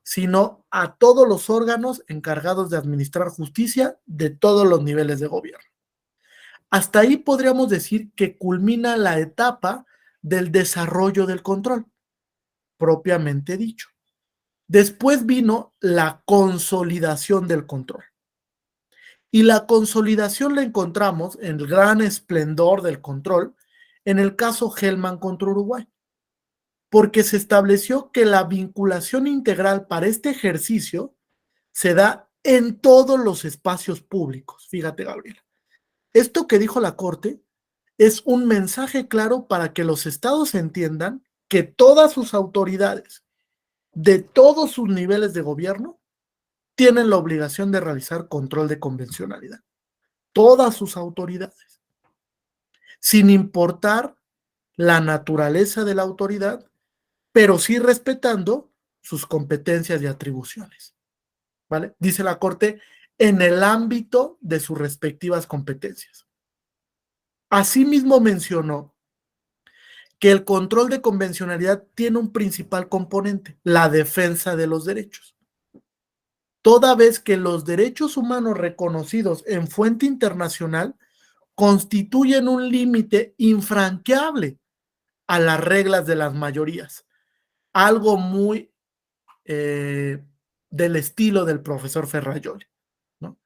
sino a todos los órganos encargados de administrar justicia de todos los niveles de gobierno. Hasta ahí podríamos decir que culmina la etapa del desarrollo del control, propiamente dicho. Después vino la consolidación del control. Y la consolidación la encontramos en el gran esplendor del control en el caso Hellman contra Uruguay, porque se estableció que la vinculación integral para este ejercicio se da en todos los espacios públicos. Fíjate, Gabriela. Esto que dijo la Corte es un mensaje claro para que los estados entiendan que todas sus autoridades, de todos sus niveles de gobierno, tienen la obligación de realizar control de convencionalidad. Todas sus autoridades, sin importar la naturaleza de la autoridad, pero sí respetando sus competencias y atribuciones, ¿vale? Dice la Corte, en el ámbito de sus respectivas competencias. Asimismo mencionó que el control de convencionalidad tiene un principal componente, la defensa de los derechos. Toda vez que los derechos humanos reconocidos en fuente internacional constituyen un límite infranqueable a las reglas de las mayorías, algo muy del estilo del profesor Ferrajoli, ¿no?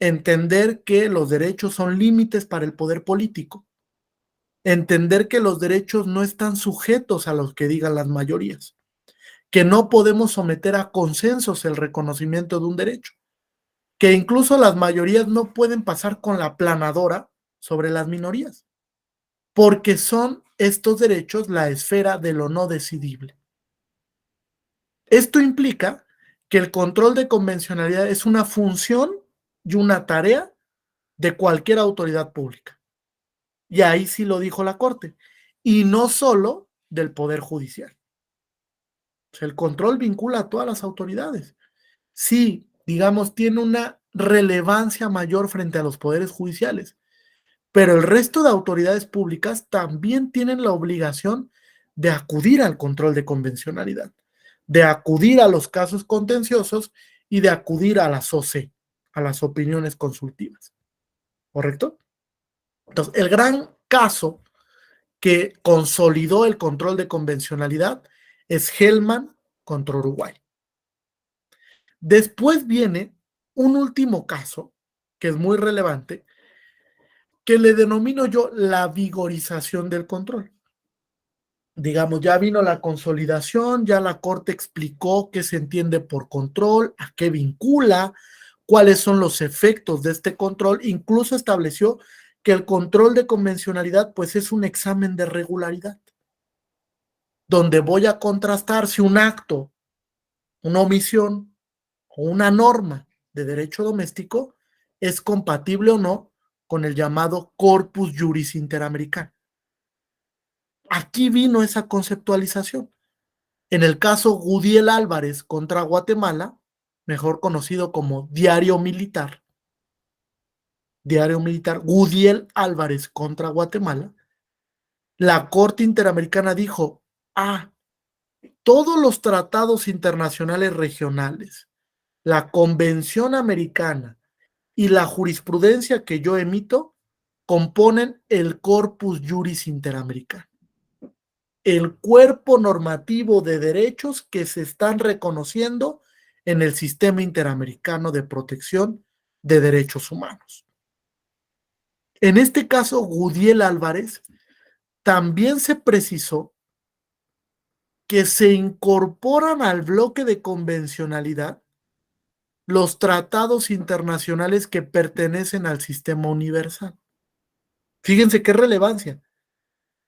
entender que los derechos son límites para el poder político, entender que los derechos no están sujetos a los que digan las mayorías, que no podemos someter a consensos el reconocimiento de un derecho, que incluso las mayorías no pueden pasar con la planadora sobre las minorías, porque son estos derechos la esfera de lo no decidible. Esto implica que el control de convencionalidad es una función y una tarea de cualquier autoridad pública. Y ahí sí lo dijo la Corte, y no solo del Poder Judicial. O sea, el control vincula a todas las autoridades. Sí, digamos, tiene una relevancia mayor frente a los poderes judiciales, pero el resto de autoridades públicas también tienen la obligación de acudir al control de convencionalidad, de acudir a los casos contenciosos y de acudir a las OC, a las opiniones consultivas. ¿Correcto? Entonces, el gran caso que consolidó el control de convencionalidad es Hellman contra Uruguay. Después viene un último caso que es muy relevante, que le denomino yo la vigorización del control. Digamos, ya vino la consolidación, ya la Corte explicó qué se entiende por control, a qué vincula, cuáles son los efectos de este control, incluso estableció que el control de convencionalidad pues es un examen de regularidad, donde voy a contrastar si un acto, una omisión o una norma de derecho doméstico es compatible o no con el llamado corpus juris interamericano. Aquí vino esa conceptualización. En el caso Gudiel Álvarez contra Guatemala, mejor conocido como Diario Militar, Gudiel Álvarez contra Guatemala, la Corte Interamericana dijo, todos los tratados internacionales regionales, la Convención Americana y la jurisprudencia que yo emito componen el corpus juris interamericano, el cuerpo normativo de derechos que se están reconociendo en el sistema interamericano de protección de derechos humanos. En este caso, Gudiel Álvarez también se precisó que se incorporan al bloque de convencionalidad los tratados internacionales que pertenecen al sistema universal. Fíjense qué relevancia.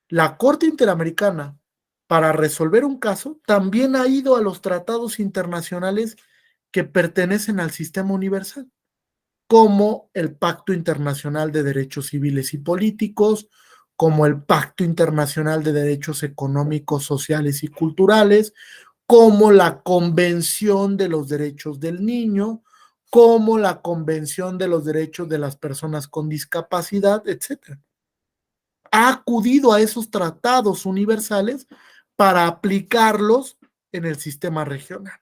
La Corte Interamericana, para resolver un caso, también ha ido a los tratados internacionales que pertenecen al sistema universal, como el Pacto Internacional de Derechos Civiles y Políticos, como el Pacto Internacional de Derechos Económicos, Sociales y Culturales, como la Convención de los Derechos del Niño, como la Convención de los Derechos de las Personas con Discapacidad, etc. Ha acudido a esos tratados universales para aplicarlos en el sistema regional.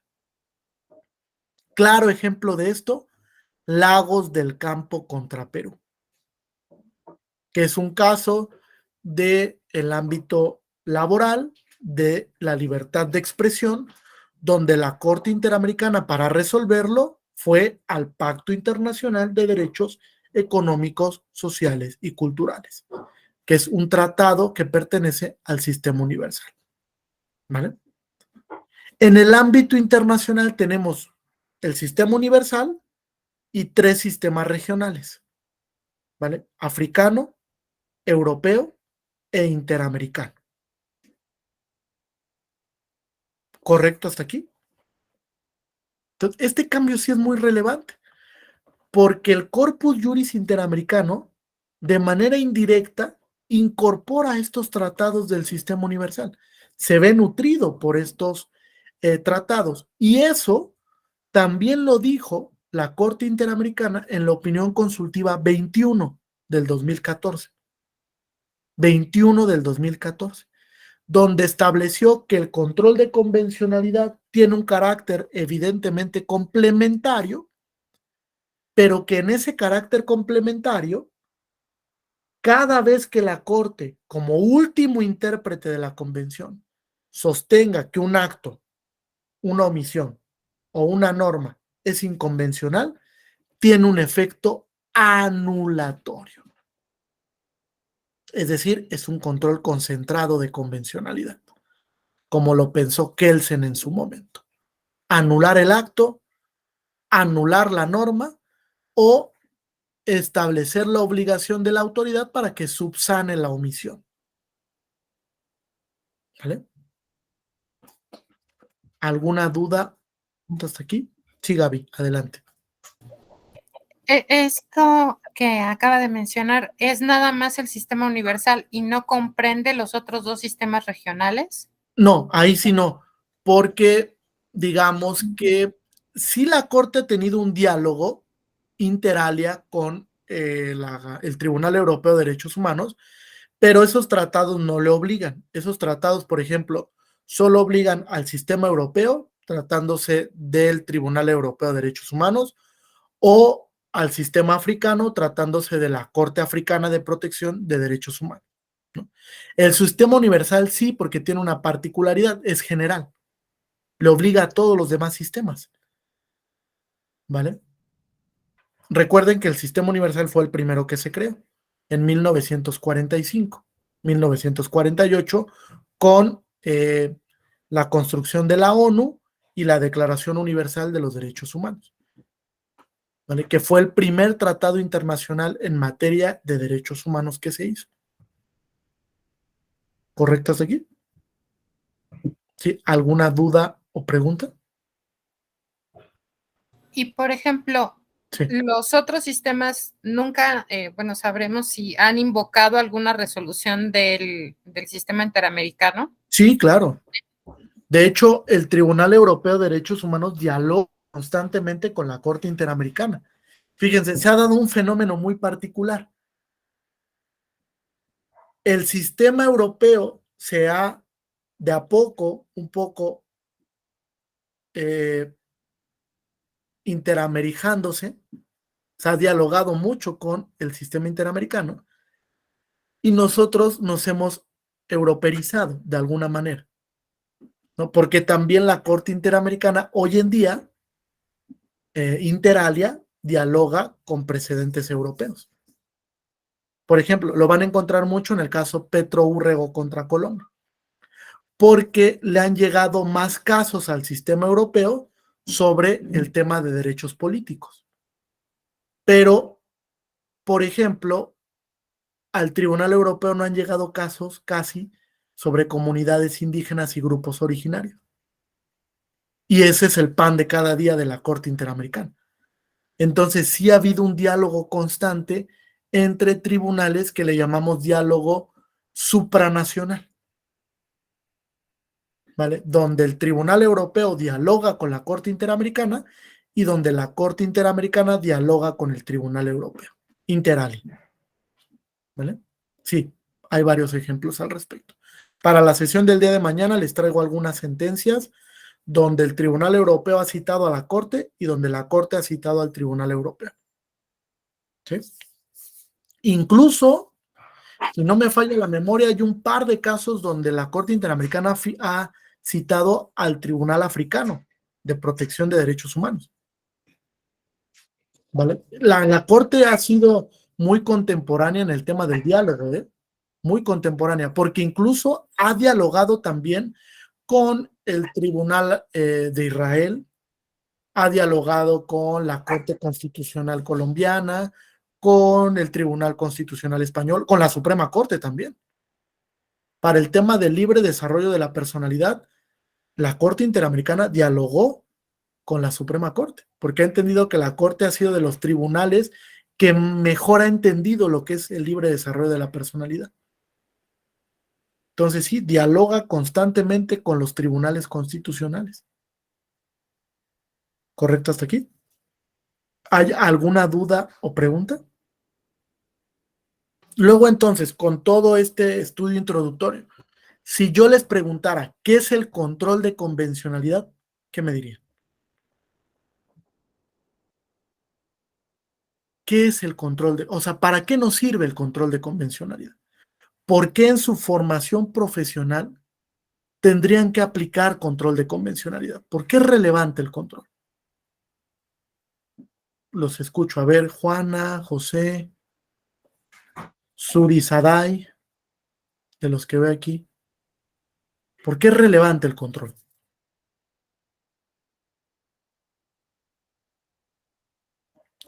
Claro ejemplo de esto, Lagos del Campo contra Perú, que es un caso del ámbito laboral, de la libertad de expresión, donde la Corte Interamericana para resolverlo fue al Pacto Internacional de Derechos Económicos, Sociales y Culturales, que es un tratado que pertenece al sistema universal. ¿Vale? En el ámbito internacional tenemos el sistema universal y 3 sistemas regionales, ¿vale? Africano, europeo e interamericano. ¿Correcto hasta aquí? Entonces, este cambio sí es muy relevante, porque el corpus juris interamericano, de manera indirecta, incorpora estos tratados del sistema universal. Se ve nutrido por estos tratados. Y eso también lo dijo la Corte Interamericana en la opinión consultiva 21 del 2014. 21 del 2014, donde estableció que el control de convencionalidad tiene un carácter evidentemente complementario, pero que en ese carácter complementario, cada vez que la Corte, como último intérprete de la Convención, sostenga que un acto, una omisión o una norma es inconvencional, tiene un efecto anulatorio. Es decir, es un control concentrado de convencionalidad, como lo pensó Kelsen en su momento. Anular el acto, anular la norma o establecer la obligación de la autoridad para que subsane la omisión. ¿Vale? ¿Alguna duda hasta aquí? Sí, Gaby, adelante. Esto que acaba de mencionar es nada más el sistema universal y no comprende los otros dos sistemas regionales. No, ahí sí no, porque digamos que sí la Corte ha tenido un diálogo inter alia con el Tribunal Europeo de Derechos Humanos, pero esos tratados no le obligan. Esos tratados, por ejemplo, solo obligan al sistema europeo, tratándose del Tribunal Europeo de Derechos Humanos, o al sistema africano, tratándose de la Corte Africana de Protección de Derechos Humanos, ¿no? El sistema universal sí, porque tiene una particularidad, es general, le obliga a todos los demás sistemas, ¿vale? Recuerden que el sistema universal fue el primero que se creó en 1945, 1948, con la construcción de la ONU y la Declaración Universal de los Derechos Humanos, ¿vale? Que fue el primer tratado internacional en materia de derechos humanos que se hizo. ¿Correcto hasta aquí? ¿Sí? ¿Alguna duda o pregunta? Y, por ejemplo, Sí. los otros sistemas nunca, bueno, sabremos si han invocado alguna resolución del sistema interamericano. Sí, claro. De hecho, el Tribunal Europeo de Derechos Humanos dialoga constantemente con la Corte Interamericana. Fíjense, se ha dado un fenómeno muy particular. El sistema europeo se ha, de a poco, un poco, interamerizándose, se ha dialogado mucho con el sistema interamericano y nosotros nos hemos europeizado de alguna manera, ¿no? Porque también la Corte Interamericana hoy en día, inter alia, dialoga con precedentes europeos. Por ejemplo, lo van a encontrar mucho en el caso Petro Urrego contra Colombia, porque le han llegado más casos al sistema europeo sobre el tema de derechos políticos. Pero, por ejemplo, al Tribunal Europeo no han llegado casos casi sobre comunidades indígenas y grupos originarios. Y ese es el pan de cada día de la Corte Interamericana. Entonces, sí ha habido un diálogo constante entre tribunales que le llamamos diálogo supranacional, ¿vale? Donde el Tribunal Europeo dialoga con la Corte Interamericana y donde la Corte Interamericana dialoga con el Tribunal Europeo, inter alia, ¿vale? Sí, hay varios ejemplos al respecto. Para la sesión del día de mañana les traigo algunas sentencias donde el Tribunal Europeo ha citado a la Corte y donde la Corte ha citado al Tribunal Europeo. ¿Sí? Incluso, si no me falla la memoria, hay un par de casos donde la Corte Interamericana ha citado al Tribunal Africano de Protección de Derechos Humanos. ¿Vale? La Corte ha sido muy contemporánea en el tema del diálogo, ¿eh? Muy contemporánea, porque incluso ha dialogado también con el Tribunal de Israel, ha dialogado con la Corte Constitucional Colombiana, con el Tribunal Constitucional Español, con la Suprema Corte también. Para el tema del libre desarrollo de la personalidad, la Corte Interamericana dialogó con la Suprema Corte, porque ha entendido que la Corte ha sido de los tribunales que mejor ha entendido lo que es el libre desarrollo de la personalidad. Entonces sí, dialoga constantemente con los tribunales constitucionales. ¿Correcto hasta aquí? ¿Hay alguna duda o pregunta? Luego entonces, con todo este estudio introductorio, si yo les preguntara qué es el control de convencionalidad, ¿qué me dirían? ¿Qué es el control de, o sea, para qué nos sirve el control de convencionalidad? ¿Por qué en su formación profesional tendrían que aplicar control de convencionalidad? ¿Por qué es relevante el control? los escucho. A ver, Juana, José, Surizaday, de los que veo aquí. ¿Por qué es relevante el control?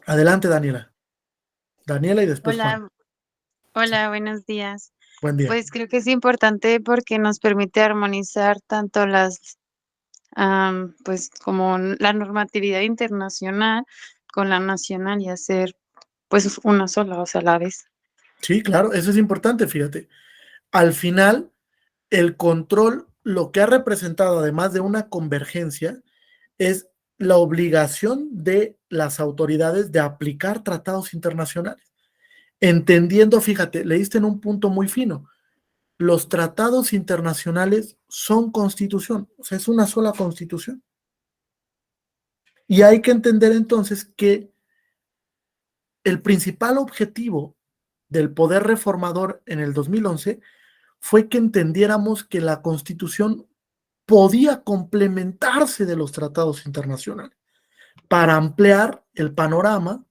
Adelante, Daniela. Daniela y después Juan. Hola, hola, buenos días. Buen día. Pues creo que es importante porque nos permite armonizar tanto pues como la normatividad internacional con la nacional y hacer pues una sola, o sea, a la vez. Sí, claro, eso es importante, fíjate. Al final, el control, lo que ha representado, además de una convergencia, es la obligación de las autoridades de aplicar tratados internacionales. Entendiendo, fíjate, leíste en un punto muy fino, los tratados internacionales son constitución, o sea, es una sola constitución. Y hay que entender entonces que el principal objetivo del poder reformador en el 2011 fue que entendiéramos que la constitución podía complementarse de los tratados internacionales para ampliar el panorama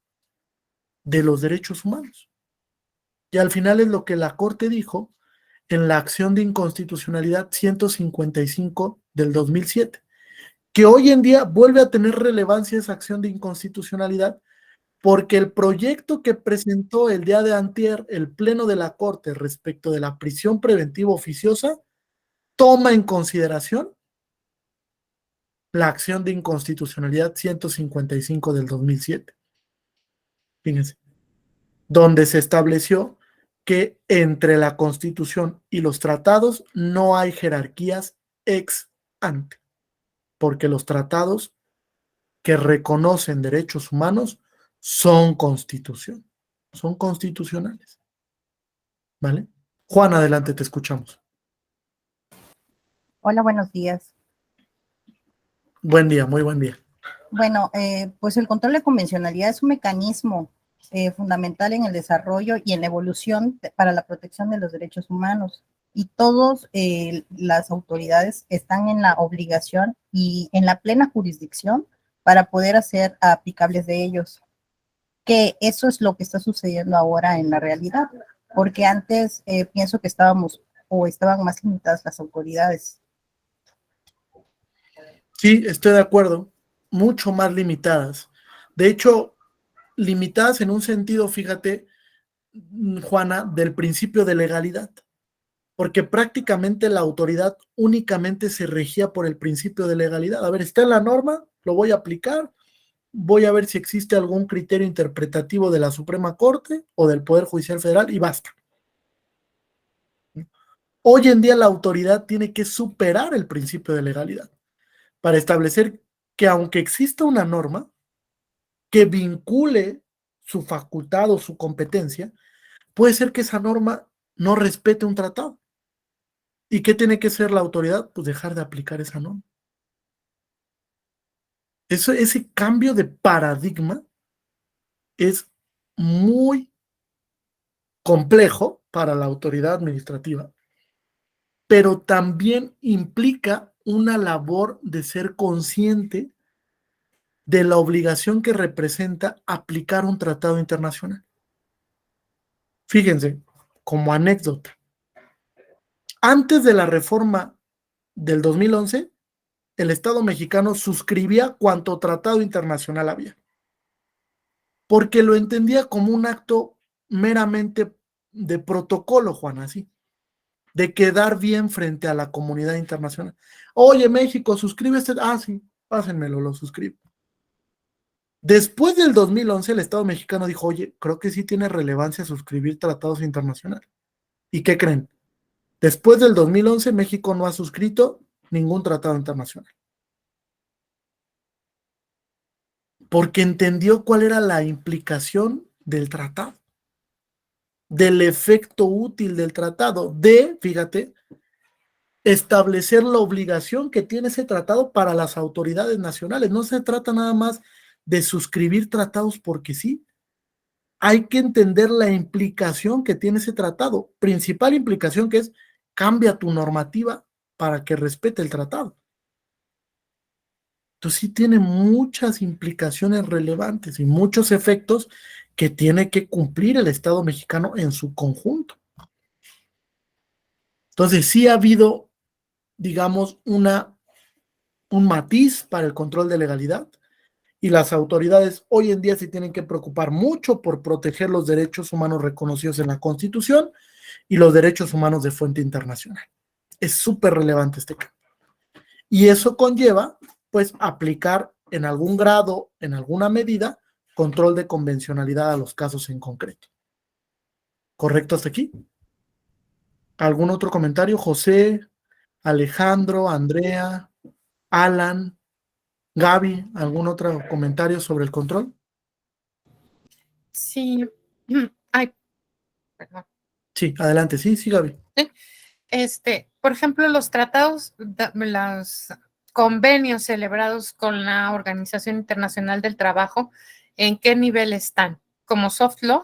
de los derechos humanos. Y al final es lo que la Corte dijo en la acción de inconstitucionalidad 155 del 2007, que hoy en día vuelve a tener relevancia esa acción de inconstitucionalidad porque el proyecto que presentó el día de antier el Pleno de la Corte respecto de la prisión preventiva oficiosa toma en consideración la acción de inconstitucionalidad 155 del 2007. Fíjense, donde se estableció que entre la Constitución y los tratados no hay jerarquías ex ante, porque los tratados que reconocen derechos humanos son constitución, son constitucionales. ¿Vale? Juan, adelante, te escuchamos. Hola, buenos días. Buen día, muy buen día. Bueno, pues el control de convencionalidad es un mecanismo fundamental en el desarrollo y en la evolución para la protección de los derechos humanos. Y todas las autoridades están en la obligación y en la plena jurisdicción para poder hacer aplicables de ellos. Que eso es lo que está sucediendo ahora en la realidad, porque antes pienso que estaban más limitadas las autoridades. Sí, estoy de acuerdo, mucho más limitadas. De hecho, limitadas en un sentido, fíjate, Juana, del principio de legalidad, porque prácticamente la autoridad únicamente se regía por el principio de legalidad. A ver, está en la norma, lo voy a aplicar, voy a ver si existe algún criterio interpretativo de la Suprema Corte o del Poder Judicial Federal y basta. Hoy en día la autoridad tiene que superar el principio de legalidad para establecer que aunque exista una norma que vincule su facultad o su competencia, puede ser que esa norma no respete un tratado. ¿Y qué tiene que ser la autoridad? Pues dejar de aplicar esa norma. Ese cambio de paradigma es muy complejo para la autoridad administrativa, pero también implica una labor de ser consciente de la obligación que representa aplicar un tratado internacional. Fíjense, como anécdota, antes de la reforma del 2011, el Estado mexicano suscribía cuanto tratado internacional había, porque lo entendía como un acto meramente de protocolo, Juan, así, de quedar bien frente a la comunidad internacional. Oye, México, suscribe este, sí, pásenmelo, lo suscribo. Después del 2011, el Estado mexicano dijo, oye, creo que sí tiene relevancia suscribir tratados internacionales. ¿Y qué creen? Después del 2011, México no ha suscrito ningún tratado internacional. Porque entendió cuál era la implicación del tratado, del efecto útil del tratado, fíjate, establecer la obligación que tiene ese tratado para las autoridades nacionales. No se trata nada más de suscribir tratados porque sí. Hay que entender la implicación que tiene ese tratado. Principal implicación que es cambia tu normativa para que respete el tratado. Entonces sí tiene muchas implicaciones relevantes y muchos efectos que tiene que cumplir el Estado mexicano en su conjunto. Entonces sí ha habido, digamos, un matiz para el control de legalidad, y las autoridades hoy en día se tienen que preocupar mucho por proteger los derechos humanos reconocidos en la Constitución y los derechos humanos de fuente internacional. Es súper relevante este cambio. Y eso conlleva, pues, aplicar en algún grado, en alguna medida, control de convencionalidad a los casos en concreto. ¿Correcto hasta aquí? ¿Algún otro comentario? José, Alejandro, Andrea, Alan, Gaby, ¿algún otro comentario sobre el control? Sí. Ay, perdón. Sí, adelante, sí, Gaby. Por ejemplo, los tratados, los convenios celebrados con la Organización Internacional del Trabajo, ¿en qué nivel están? ¿Como soft law?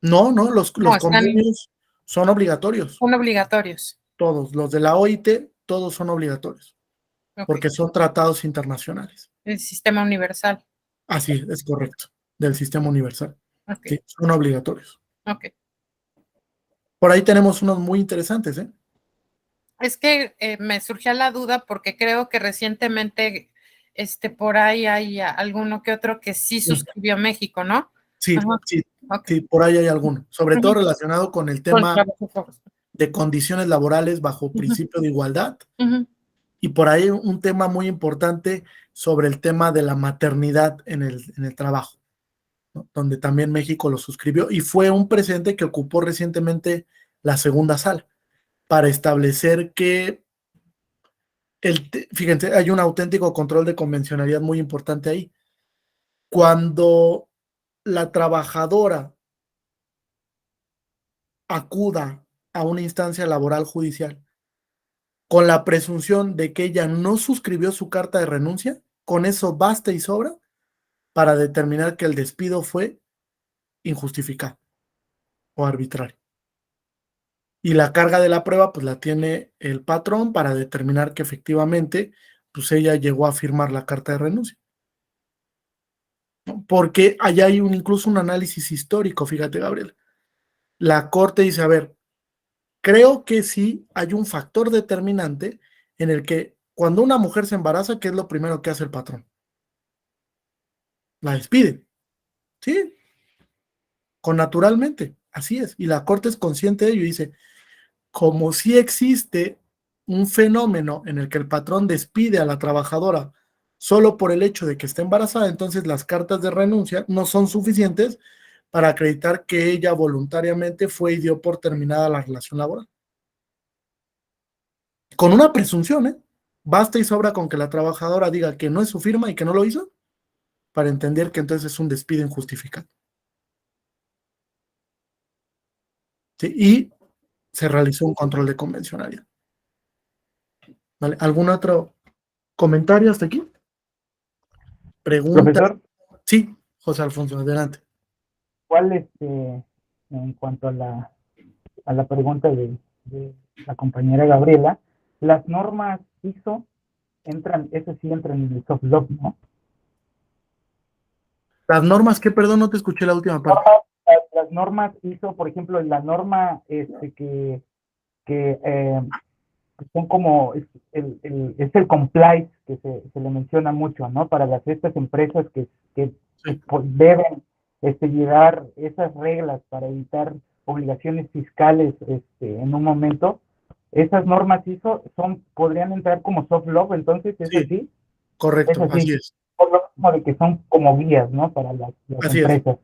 No, los No, convenios son obligatorios. son obligatorios. Todos, los de la OIT, todos son obligatorios, Ok. porque son tratados internacionales. El sistema universal. Así es correcto, del sistema universal. Ok. Sí, son obligatorios. Ok. Por ahí tenemos unos muy interesantes, ¿eh? Es que me surgió la duda porque creo que recientemente por ahí hay alguno que otro que sí suscribió México, ¿no? Sí, Ajá. sí, Okay. sí, por ahí hay alguno, sobre todo Ujú. relacionado con el Con tema trabajo. de condiciones laborales bajo Ujú. principio de igualdad, Ujú. y por ahí un tema muy importante sobre el tema de la maternidad en el trabajo, ¿no? Donde también México lo suscribió, y fue un precedente que ocupó recientemente la segunda sala para establecer que fíjense, hay un auténtico control de convencionalidad muy importante ahí. Cuando la trabajadora acuda a una instancia laboral judicial con la presunción de que ella no suscribió su carta de renuncia, con eso basta y sobra para determinar que el despido fue injustificado o arbitrario. Y la carga de la prueba pues la tiene el patrón para determinar que efectivamente pues ella llegó a firmar la carta de renuncia. Porque allá hay incluso un análisis histórico, fíjate, Gabriel. La Corte dice, a ver, creo que sí hay un factor determinante en el que cuando una mujer se embaraza, ¿qué es lo primero que hace el patrón? La despide, ¿sí? Naturalmente, así es. Y la Corte es consciente de ello y dice, como si existe un fenómeno en el que el patrón despide a la trabajadora solo por el hecho de que está embarazada, entonces las cartas de renuncia no son suficientes para acreditar que ella voluntariamente fue y dio por terminada la relación laboral. Con una presunción, ¿eh? Basta y sobra con que la trabajadora diga que no es su firma y que no lo hizo para entender que entonces es un despido injustificado. ¿Sí? Y se realizó un control de convencionalidad. ¿Vale? ¿Algún otro comentario hasta aquí? Pregunta. Profesor, Sí, José Alfonso, adelante. ¿cuál en cuanto a la pregunta de la compañera Gabriela, las normas ISO entran, eso sí entran en el soft law, ¿no? Las normas, que perdón, no te escuché la última parte. Las normas ISO, por ejemplo, la norma que son como, es el compliance que se le menciona mucho, ¿no? Para estas empresas que Sí. deben llevar esas reglas para evitar obligaciones fiscales en un momento. Esas normas ISO podrían entrar como soft law, entonces, ¿es Sí, así? correcto, así es. Por lo mismo de que son como guías, ¿no? Para las Así es. empresas.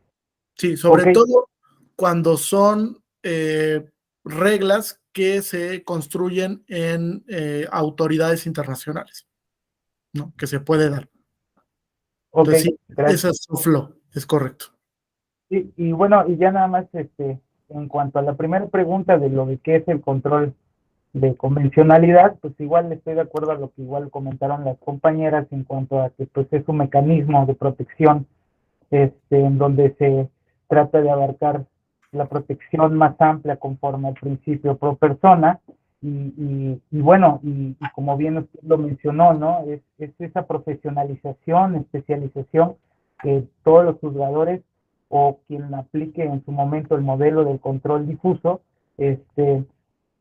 Sí, sobre Ok. todo cuando son reglas que se construyen en autoridades internacionales, ¿no? Que se puede dar. Ok, Entonces, sí, gracias. esa es soft law, es correcto. Y bueno, y ya nada más en cuanto a la primera pregunta de lo de qué es el control de convencionalidad, pues igual estoy de acuerdo a lo que igual comentaron las compañeras en cuanto a que pues es un mecanismo de protección en donde se trata de abarcar la protección más amplia conforme al principio pro persona, y bueno, y como bien usted lo mencionó, ¿no? Es esa profesionalización, especialización que todos los juzgadores o quien aplique en su momento el modelo del control difuso,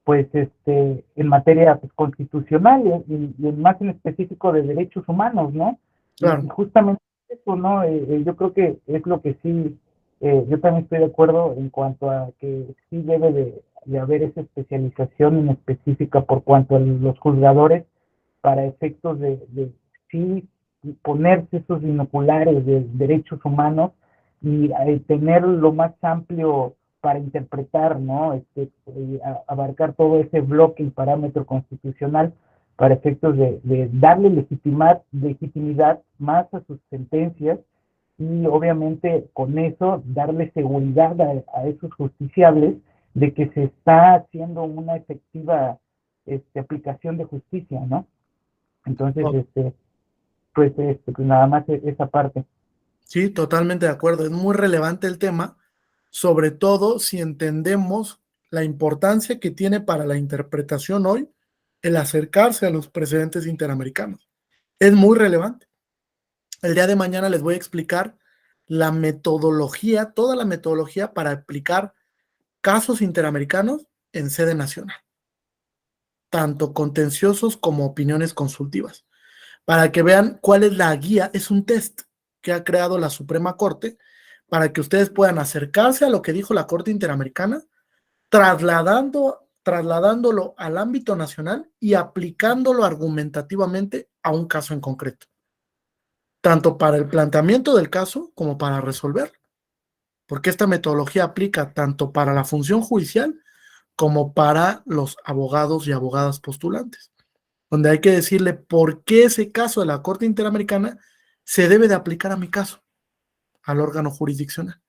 pues en materia pues, constitucional y más en específico de derechos humanos, ¿no? Claro. Y justamente eso, ¿no? Yo creo que es lo que sí, yo también estoy de acuerdo en cuanto a que sí debe de haber esa especialización en específica por cuanto a los juzgadores para efectos de sí ponerse esos binoculares de derechos humanos y tener lo más amplio para interpretar, ¿no? Abarcar todo ese bloque y parámetro constitucional para efectos de darle legitimidad más a sus sentencias y obviamente con eso darle seguridad a esos justiciables de que se está haciendo una efectiva aplicación de justicia, ¿no? Entonces, pues nada más esa parte. Sí, totalmente de acuerdo. Es muy relevante el tema, sobre todo si entendemos la importancia que tiene para la interpretación hoy el acercarse a los precedentes interamericanos. Es muy relevante. El día de mañana les voy a explicar la metodología, toda la metodología para aplicar casos interamericanos en sede nacional, tanto contenciosos como opiniones consultivas, para que vean cuál es la guía. Es un test que ha creado la Suprema Corte para que ustedes puedan acercarse a lo que dijo la Corte Interamericana, trasladándolo al ámbito nacional y aplicándolo argumentativamente a un caso en concreto, tanto para el planteamiento del caso como para resolverlo, porque esta metodología aplica tanto para la función judicial como para los abogados y abogadas postulantes, donde hay que decirle por qué ese caso de la Corte Interamericana se debe de aplicar a mi caso, al órgano jurisdiccional,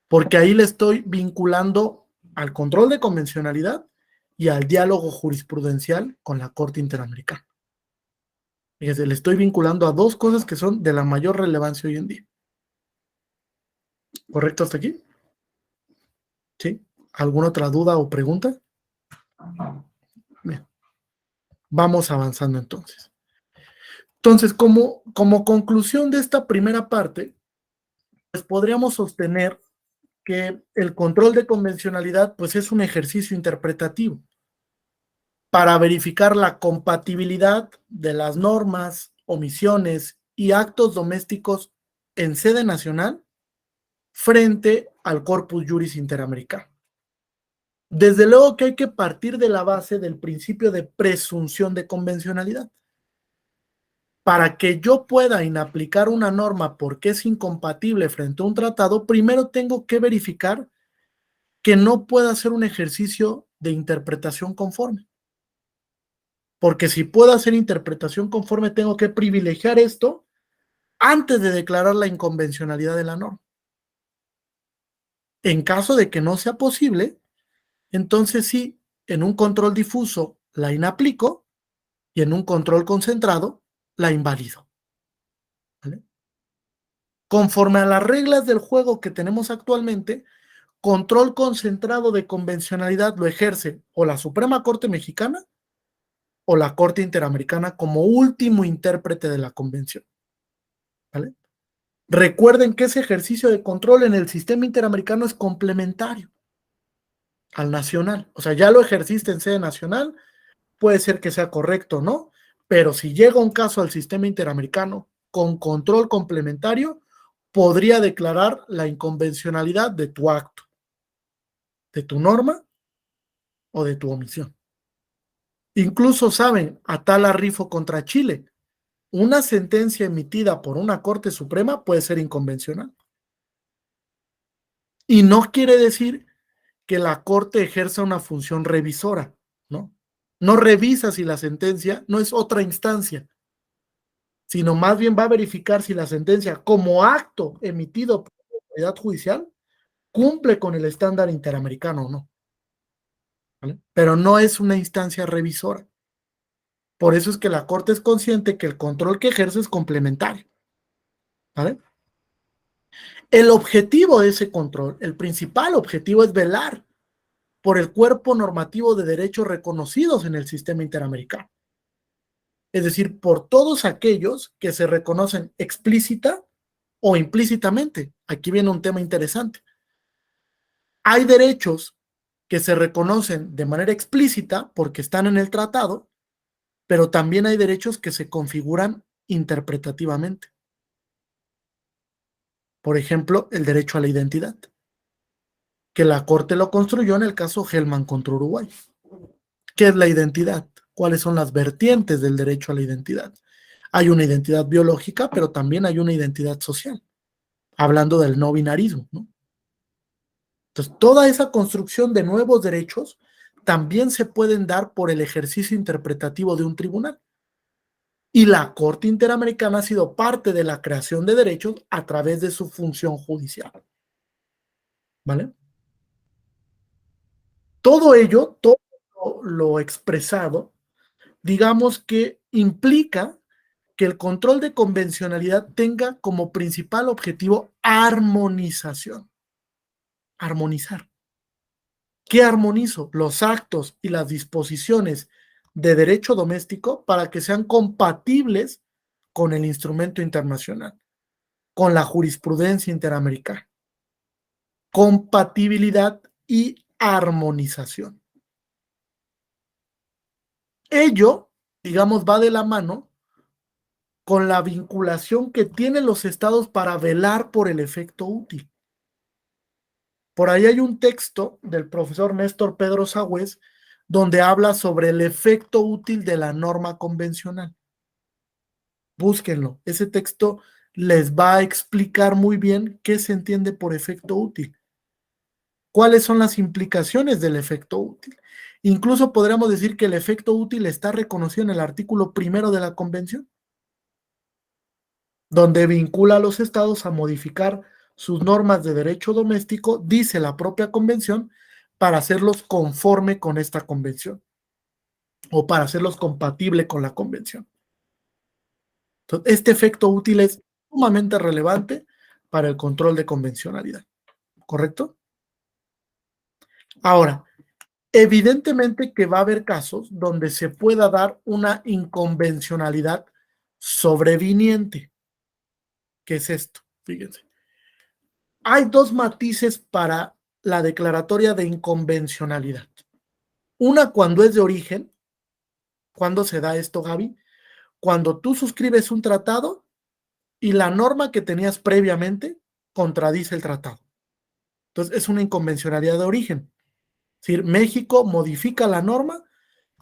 porque ahí le estoy vinculando al control de convencionalidad y al diálogo jurisprudencial con la Corte Interamericana. Fíjese, le estoy vinculando a dos cosas que son de la mayor relevancia hoy en día. ¿Correcto hasta aquí? ¿Sí? ¿Alguna otra duda o pregunta? Bien. Vamos avanzando entonces. Entonces, como conclusión de esta primera parte, pues podríamos sostener que el control de convencionalidad pues es un ejercicio interpretativo para verificar la compatibilidad de las normas, omisiones y actos domésticos en sede nacional frente al corpus juris interamericano. Desde luego que hay que partir de la base del principio de presunción de convencionalidad. Para que yo pueda inaplicar una norma porque es incompatible frente a un tratado, primero tengo que verificar que no pueda ser un ejercicio de interpretación conforme. Porque si puedo hacer interpretación conforme, tengo que privilegiar esto antes de declarar la inconvencionalidad de la norma. En caso de que no sea posible, entonces sí, en un control difuso la inaplico y en un control concentrado la invalido. ¿Vale? Conforme a las reglas del juego que tenemos actualmente, control concentrado de convencionalidad lo ejerce o la Suprema Corte Mexicana o la Corte Interamericana como último intérprete de la convención. ¿Vale? Recuerden que ese ejercicio de control en el sistema interamericano es complementario al nacional. O sea, ya lo ejerciste en sede nacional, puede ser que sea correcto o no, pero si llega un caso al sistema interamericano con control complementario, podría declarar la inconvencionalidad de tu acto, de tu norma o de tu omisión. Incluso saben, Atala Rifo contra Chile, una sentencia emitida por una Corte Suprema puede ser inconvencional. Y no quiere decir que la Corte ejerza una función revisora, ¿no? No revisa si la sentencia no es otra instancia, sino más bien va a verificar si la sentencia, como acto emitido por la autoridad judicial, cumple con el estándar interamericano o no. ¿Vale? Pero no es una instancia revisora. Por eso es que la Corte es consciente que el control que ejerce es complementario. ¿Vale? El objetivo de ese control, el principal objetivo es velar por el cuerpo normativo de derechos reconocidos en el sistema interamericano. Es decir, por todos aquellos que se reconocen explícita o implícitamente. Aquí viene un tema interesante. Hay derechos que se reconocen de manera explícita porque están en el tratado, pero también hay derechos que se configuran interpretativamente. Por ejemplo, el derecho a la identidad, que la Corte lo construyó en el caso Hellman contra Uruguay. ¿Qué es la identidad? ¿Cuáles son las vertientes del derecho a la identidad? Hay una identidad biológica, pero también hay una identidad social, hablando del no binarismo, ¿no? Entonces, toda esa construcción de nuevos derechos también se pueden dar por el ejercicio interpretativo de un tribunal. Y la Corte Interamericana ha sido parte de la creación de derechos a través de su función judicial. ¿Vale? Todo ello, todo lo expresado, digamos que implica que el control de convencionalidad tenga como principal objetivo armonización. Armonizar. ¿Qué armonizo? Los actos y las disposiciones de derecho doméstico para que sean compatibles con el instrumento internacional, con la jurisprudencia interamericana. Compatibilidad y armonización. Ello, digamos, va de la mano con la vinculación que tienen los estados para velar por el efecto útil. Por ahí hay un texto del profesor Néstor Pedro Sagüez donde habla sobre el efecto útil de la norma convencional. Búsquenlo. Ese texto les va a explicar muy bien qué se entiende por efecto útil. ¿Cuáles son las implicaciones del efecto útil? Incluso podríamos decir que el efecto útil está reconocido en el artículo 1 de la Convención, donde vincula a los estados a modificar sus normas de derecho doméstico, dice la propia Convención, para hacerlos conforme con esta Convención o para hacerlos compatible con la Convención. Entonces, este efecto útil es sumamente relevante para el control de convencionalidad, ¿correcto? Ahora, evidentemente que va a haber casos donde se pueda dar una inconvencionalidad sobreviniente. ¿Qué es esto? Fíjense. Hay dos matices para la declaratoria de inconvencionalidad. Una cuando es de origen. ¿Cuándo se da esto, Gaby? Cuando tú suscribes un tratado y la norma que tenías previamente contradice el tratado. Entonces, es una inconvencionalidad de origen. Es decir, México modifica la norma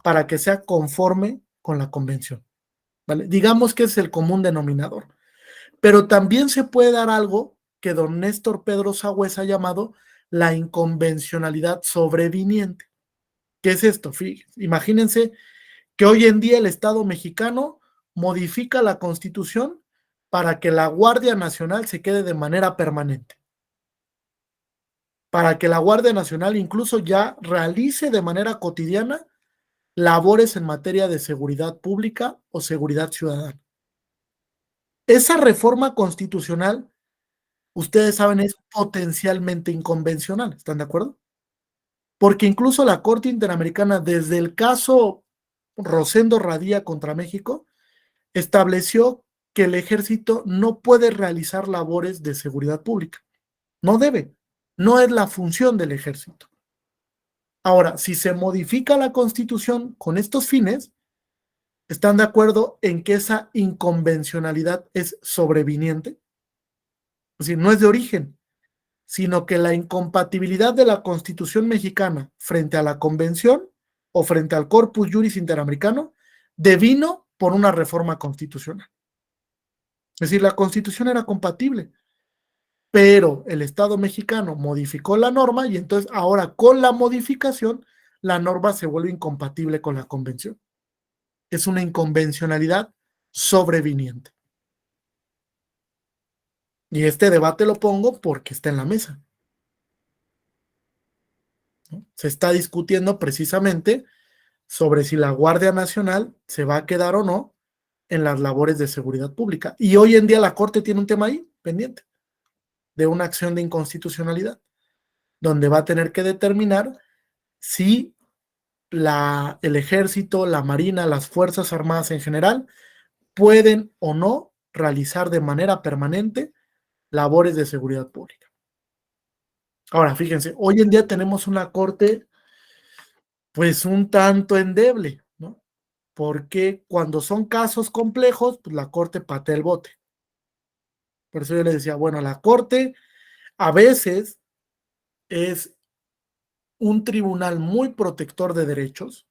para que sea conforme con la convención. ¿Vale? Digamos que es el común denominador. Pero también se puede dar algo que don Néstor Pedro Sagüez ha llamado la inconvencionalidad sobreviniente. ¿Qué es esto? Fíjense, imagínense que hoy en día el Estado mexicano modifica la Constitución para que la Guardia Nacional se quede de manera permanente. Para que la Guardia Nacional incluso ya realice de manera cotidiana labores en materia de seguridad pública o seguridad ciudadana. Esa reforma constitucional, ustedes saben, es potencialmente inconvencional, ¿están de acuerdo? Porque incluso la Corte Interamericana, desde el caso Rosendo Radilla contra México, estableció que el ejército no puede realizar labores de seguridad pública. No debe. No es la función del ejército. Ahora, si se modifica la Constitución con estos fines, ¿están de acuerdo en que esa inconvencionalidad es sobreviniente? Es decir, no es de origen, sino que la incompatibilidad de la Constitución mexicana frente a la Convención o frente al Corpus Juris Interamericano devino por una reforma constitucional. Es decir, la Constitución era compatible, pero el Estado mexicano modificó la norma y entonces ahora con la modificación la norma se vuelve incompatible con la Convención. Es una inconvencionalidad sobreviniente. Y este debate lo pongo porque está en la mesa, ¿no? Se está discutiendo precisamente sobre si la Guardia Nacional se va a quedar o no en las labores de seguridad pública. Y hoy en día la Corte tiene un tema ahí pendiente de una acción de inconstitucionalidad, donde va a tener que determinar si el ejército, la marina, las fuerzas armadas en general pueden o no realizar de manera permanente labores de seguridad pública. Ahora, fíjense, hoy en día tenemos una corte pues un tanto endeble, ¿no? Porque cuando son casos complejos, pues la corte patea el bote. Por eso yo le decía, bueno, la corte a veces es un tribunal muy protector de derechos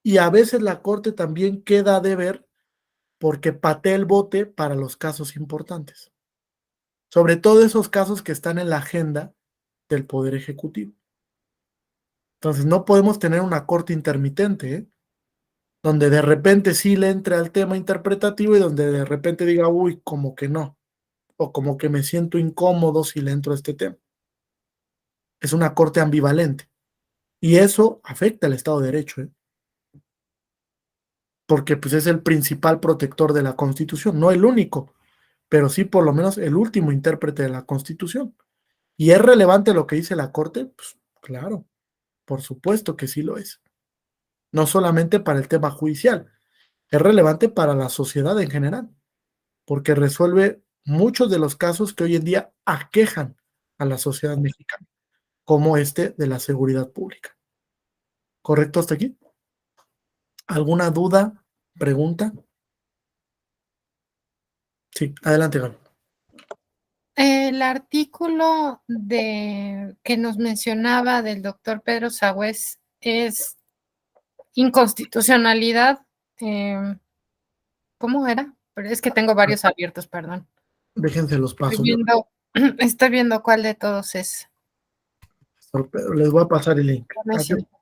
y a veces la corte también queda a deber porque patea el bote para los casos importantes. Sobre todo esos casos que están en la agenda del Poder Ejecutivo. Entonces no podemos tener una corte intermitente, ¿eh? Donde de repente sí le entre al tema interpretativo y donde de repente diga, uy, como que no, o como que me siento incómodo si le entro a este tema. Es una corte ambivalente. Y eso afecta al Estado de Derecho, ¿eh? Porque pues es el principal protector de la Constitución, no el único, pero sí por lo menos el último intérprete de la Constitución. ¿Y es relevante lo que dice la Corte? Pues claro, por supuesto que sí lo es. No solamente para el tema judicial, es relevante para la sociedad en general, porque resuelve muchos de los casos que hoy en día aquejan a la sociedad mexicana, como este de la seguridad pública. ¿Correcto hasta aquí? ¿Alguna duda, pregunta? Sí, adelante, Gaby. El artículo que nos mencionaba del doctor Pedro Sagüez es inconstitucionalidad. ¿Cómo era? Pero es que tengo varios abiertos, perdón. Déjense los pasos. Estoy viendo cuál de todos es. Pero les voy a pasar el link.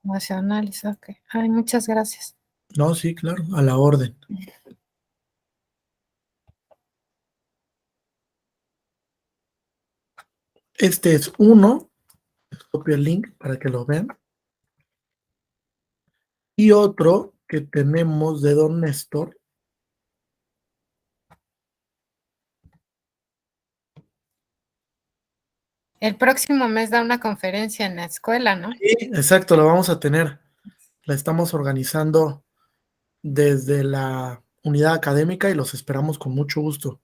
Internacionales, ok. Ay, muchas gracias. No, sí, claro, a la orden. Este es uno, copio el link para que lo vean. Y otro que tenemos de don Néstor. El próximo mes da una conferencia en la escuela, ¿no? Sí, exacto, lo vamos a tener. La estamos organizando desde la unidad académica y los esperamos con mucho gusto.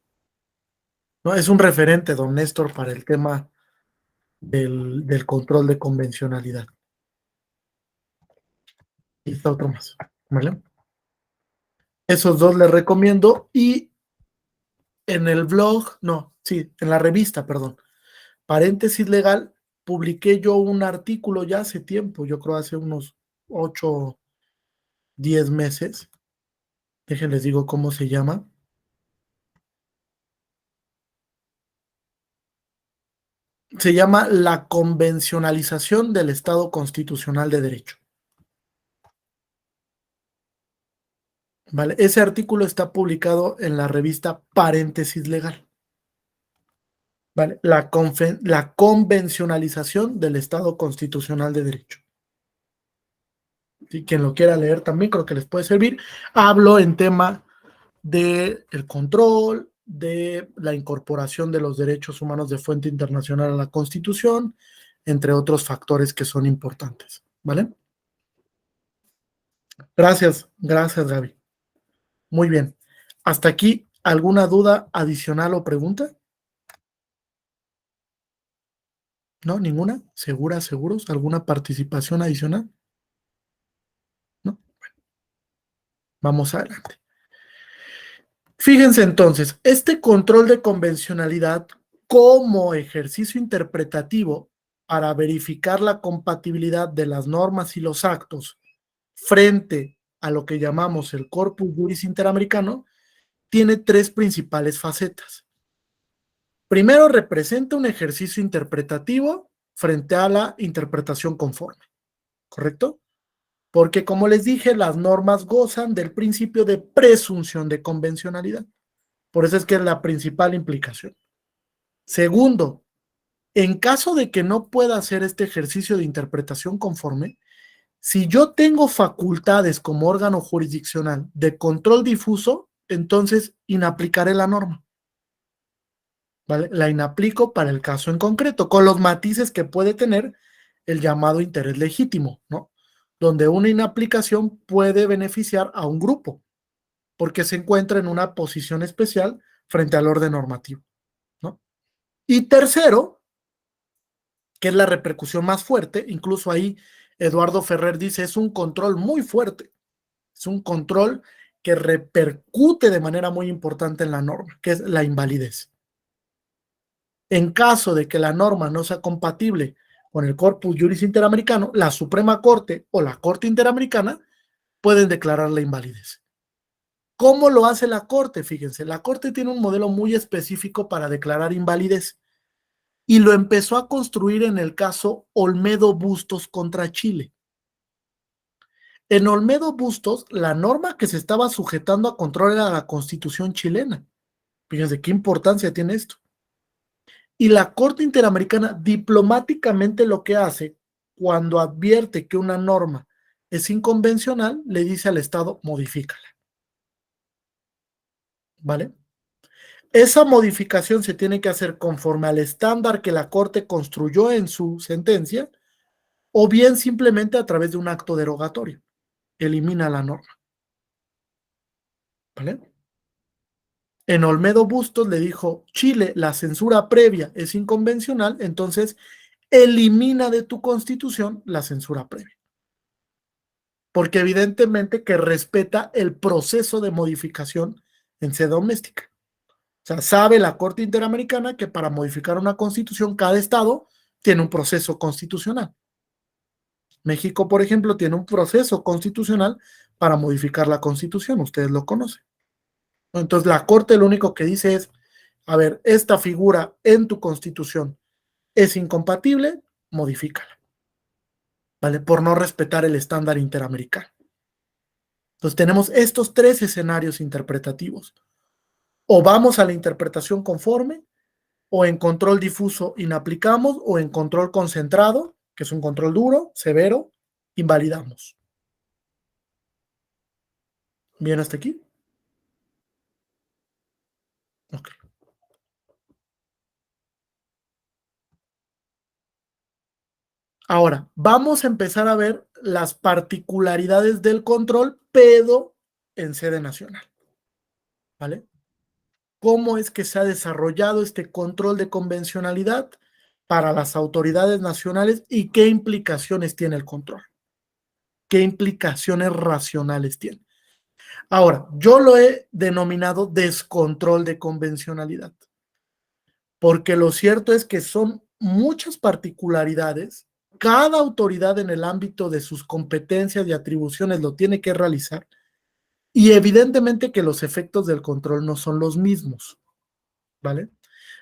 No, es un referente, don Néstor, para el tema del control de convencionalidad. Y está otro más, ¿vale? Esos dos les recomiendo. Y en el blog, no, sí, en la revista, perdón, Paréntesis Legal, publiqué yo un artículo ya hace tiempo, yo creo hace unos 8, 10 meses. Déjenles digo cómo se llama. Se llama La convencionalización del Estado Constitucional de Derecho. ¿Vale? Ese artículo está publicado en la revista Paréntesis Legal. ¿Vale? La convencionalización del Estado Constitucional de Derecho. Si quien lo quiera leer también creo que les puede servir. Hablo en tema del control, de la incorporación de los derechos humanos de fuente internacional a la Constitución, entre otros factores que son importantes, ¿vale? Gracias, Gaby. Muy bien. Hasta aquí, ¿alguna duda adicional o pregunta? ¿No? ¿Ninguna? ¿Seguros? ¿Alguna participación adicional? ¿No? Bueno, vamos adelante. Fíjense entonces, este control de convencionalidad como ejercicio interpretativo para verificar la compatibilidad de las normas y los actos frente a lo que llamamos el corpus juris interamericano, tiene tres principales facetas. Primero, representa un ejercicio interpretativo frente a la interpretación conforme, ¿correcto? Porque, como les dije, las normas gozan del principio de presunción de convencionalidad. Por eso es que es la principal implicación. Segundo, en caso de que no pueda hacer este ejercicio de interpretación conforme, si yo tengo facultades como órgano jurisdiccional de control difuso, entonces inaplicaré la norma. ¿Vale? La inaplico para el caso en concreto, con los matices que puede tener el llamado interés legítimo, ¿no? Donde una inaplicación puede beneficiar a un grupo, porque se encuentra en una posición especial frente al orden normativo, ¿no? Y tercero, que es la repercusión más fuerte, incluso ahí Eduardo Ferrer dice, es un control muy fuerte, es un control que repercute de manera muy importante en la norma, que es la invalidez. En caso de que la norma no sea compatible con el Corpus Juris Interamericano, la Suprema Corte o la Corte Interamericana pueden declarar la invalidez. ¿Cómo lo hace la Corte? Fíjense, la Corte tiene un modelo muy específico para declarar invalidez y lo empezó a construir en el caso Olmedo Bustos contra Chile. En Olmedo Bustos, la norma que se estaba sujetando a control era la Constitución chilena. Fíjense qué importancia tiene esto. Y la Corte Interamericana diplomáticamente lo que hace cuando advierte que una norma es inconvencional, le dice al Estado, modifícala. ¿Vale? Esa modificación se tiene que hacer conforme al estándar que la Corte construyó en su sentencia, o bien simplemente a través de un acto derogatorio. Elimina la norma. ¿Vale? En Olmedo Bustos le dijo, Chile, la censura previa es inconvencional, entonces elimina de tu constitución la censura previa. Porque evidentemente que respeta el proceso de modificación en sede doméstica. O sea, sabe la Corte Interamericana que para modificar una constitución, cada estado tiene un proceso constitucional. México, por ejemplo, tiene un proceso constitucional para modificar la constitución, ustedes lo conocen. Entonces, la Corte lo único que dice es, a ver, esta figura en tu constitución es incompatible, modifícala, ¿vale? Por no respetar el estándar interamericano. Entonces, tenemos estos tres escenarios interpretativos. O vamos a la interpretación conforme, o en control difuso inaplicamos, o en control concentrado, que es un control duro, severo, invalidamos. ¿Bien hasta aquí? Ok. Ahora, vamos a empezar a ver las particularidades del control, pero en sede nacional. ¿Vale? ¿Cómo es que se ha desarrollado este control de convencionalidad para las autoridades nacionales y qué implicaciones tiene el control? ¿Qué implicaciones racionales tiene? Ahora, yo lo he denominado descontrol de convencionalidad, porque lo cierto es que son muchas particularidades. Cada autoridad en el ámbito de sus competencias y atribuciones lo tiene que realizar, y evidentemente que los efectos del control no son los mismos, ¿vale?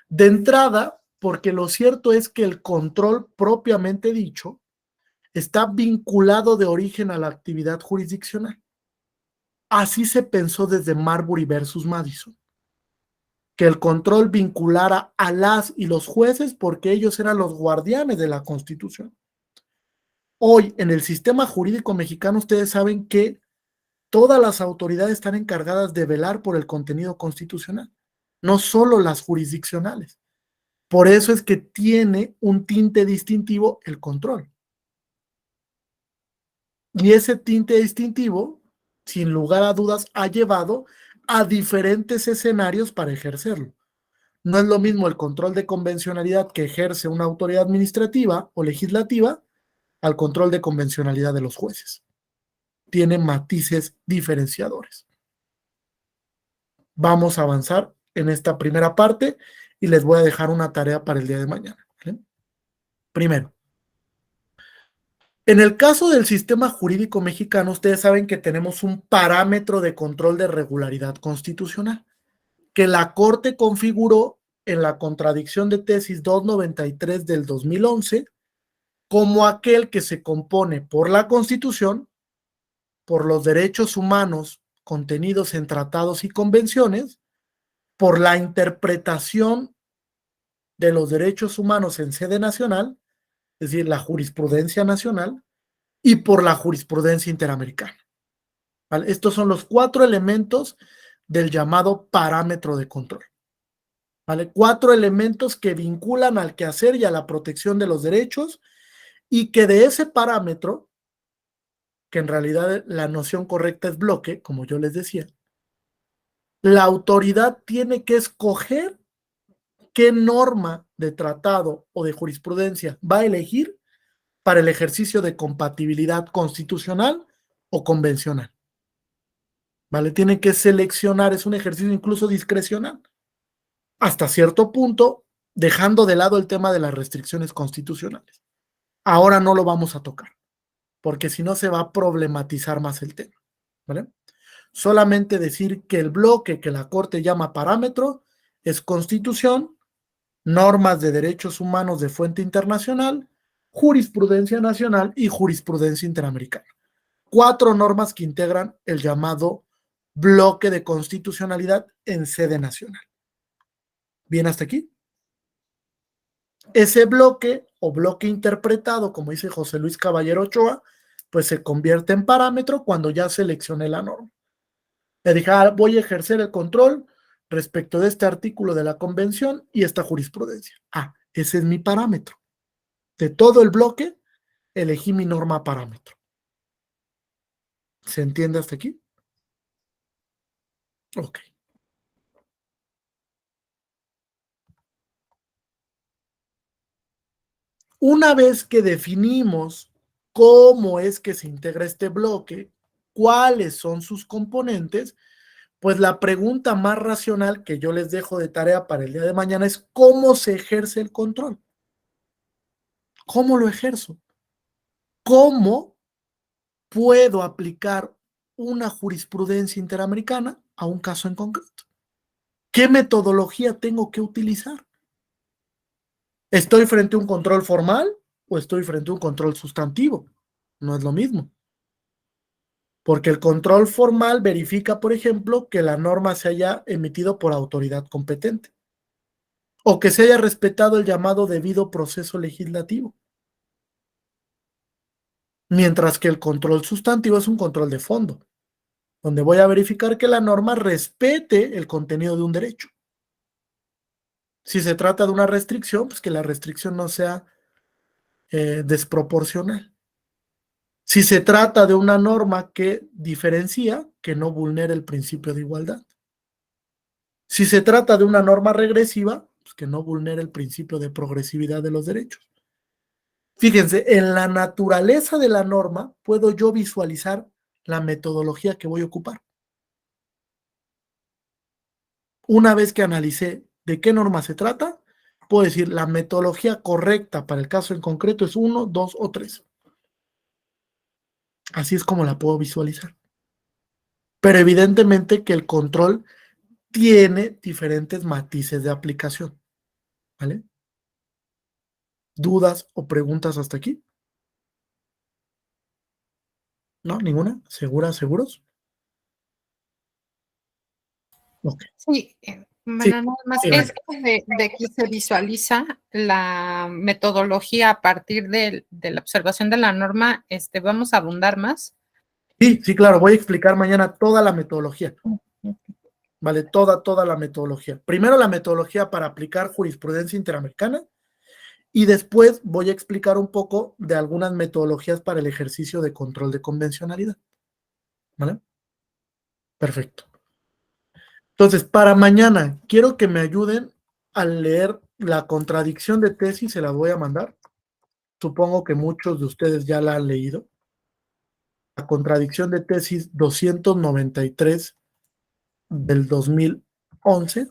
De entrada, porque lo cierto es que el control propiamente dicho está vinculado de origen a la actividad jurisdiccional. Así se pensó desde Marbury versus Madison, que el control vinculara a las y los jueces porque ellos eran los guardianes de la Constitución. Hoy, en el sistema jurídico mexicano, ustedes saben que todas las autoridades están encargadas de velar por el contenido constitucional, no solo las jurisdiccionales. Por eso es que tiene un tinte distintivo el control. Y ese tinte distintivo, sin lugar a dudas, ha llevado a diferentes escenarios para ejercerlo. No es lo mismo el control de convencionalidad que ejerce una autoridad administrativa o legislativa al control de convencionalidad de los jueces. Tiene matices diferenciadores. Vamos a avanzar en esta primera parte y les voy a dejar una tarea para el día de mañana. ¿Okay? Primero, en el caso del sistema jurídico mexicano, ustedes saben que tenemos un parámetro de control de regularidad constitucional que la Corte configuró en la contradicción de tesis 293 del 2011 como aquel que se compone por la Constitución, por los derechos humanos contenidos en tratados y convenciones, por la interpretación de los derechos humanos en sede nacional, es decir, la jurisprudencia nacional, y por la jurisprudencia interamericana. ¿Vale? Estos son los 4 elementos del llamado parámetro de control. ¿Vale? 4 elementos que vinculan al quehacer y a la protección de los derechos y que de ese parámetro, que en realidad la noción correcta es bloque, como yo les decía, la autoridad tiene que escoger qué norma de tratado o de jurisprudencia va a elegir para el ejercicio de compatibilidad constitucional o convencional. ¿Vale? Tiene que seleccionar, es un ejercicio incluso discrecional, hasta cierto punto, dejando de lado el tema de las restricciones constitucionales. Ahora no lo vamos a tocar, porque si no se va a problematizar más el tema, ¿vale? Solamente decir que el bloque que la Corte llama parámetro es Constitución, normas de derechos humanos de fuente internacional, jurisprudencia nacional y jurisprudencia interamericana. 4 normas que integran el llamado bloque de constitucionalidad en sede nacional. ¿Bien hasta aquí? Ese bloque o bloque interpretado, como dice José Luis Caballero Ochoa, pues se convierte en parámetro cuando ya seleccioné la norma. Le dije, voy a ejercer el control respecto de este artículo de la convención y esta jurisprudencia. Ese es mi parámetro. De todo el bloque, elegí mi norma parámetro. ¿Se entiende hasta aquí? Ok. Una vez que definimos cómo es que se integra este bloque, cuáles son sus componentes, pues la pregunta más racional que yo les dejo de tarea para el día de mañana es ¿cómo se ejerce el control? ¿Cómo lo ejerzo? ¿Cómo puedo aplicar una jurisprudencia interamericana a un caso en concreto? ¿Qué metodología tengo que utilizar? ¿Estoy frente a un control formal o estoy frente a un control sustantivo? No es lo mismo. Porque el control formal verifica, por ejemplo, que la norma se haya emitido por autoridad competente o que se haya respetado el llamado debido proceso legislativo. Mientras que el control sustantivo es un control de fondo, donde voy a verificar que la norma respete el contenido de un derecho. Si se trata de una restricción, pues que la restricción no sea desproporcional. Si se trata de una norma que diferencia, que no vulnere el principio de igualdad. Si se trata de una norma regresiva, pues que no vulnere el principio de progresividad de los derechos. Fíjense, en la naturaleza de la norma puedo yo visualizar la metodología que voy a ocupar. Una vez que analicé de qué norma se trata, puedo decir la metodología correcta para el caso en concreto es 1, 2 o 3. Así es como la puedo visualizar. Pero evidentemente que el control tiene diferentes matices de aplicación. ¿Vale? ¿Dudas o preguntas hasta aquí? ¿No? ¿Ninguna? ¿Segura, seguros? Ok. Sí, Sí, bueno, nada más, sí, es vale. de que se visualiza la metodología a partir de la observación de la norma, vamos a abundar más. Sí, claro, voy a explicar mañana toda la metodología. ¿Vale? Toda la metodología. Primero la metodología para aplicar jurisprudencia interamericana y después voy a explicar un poco de algunas metodologías para el ejercicio de control de convencionalidad. ¿Vale? Perfecto. Entonces, para mañana, quiero que me ayuden a leer la contradicción de tesis, se la voy a mandar. Supongo que muchos de ustedes ya la han leído. La contradicción de tesis 293 del 2011.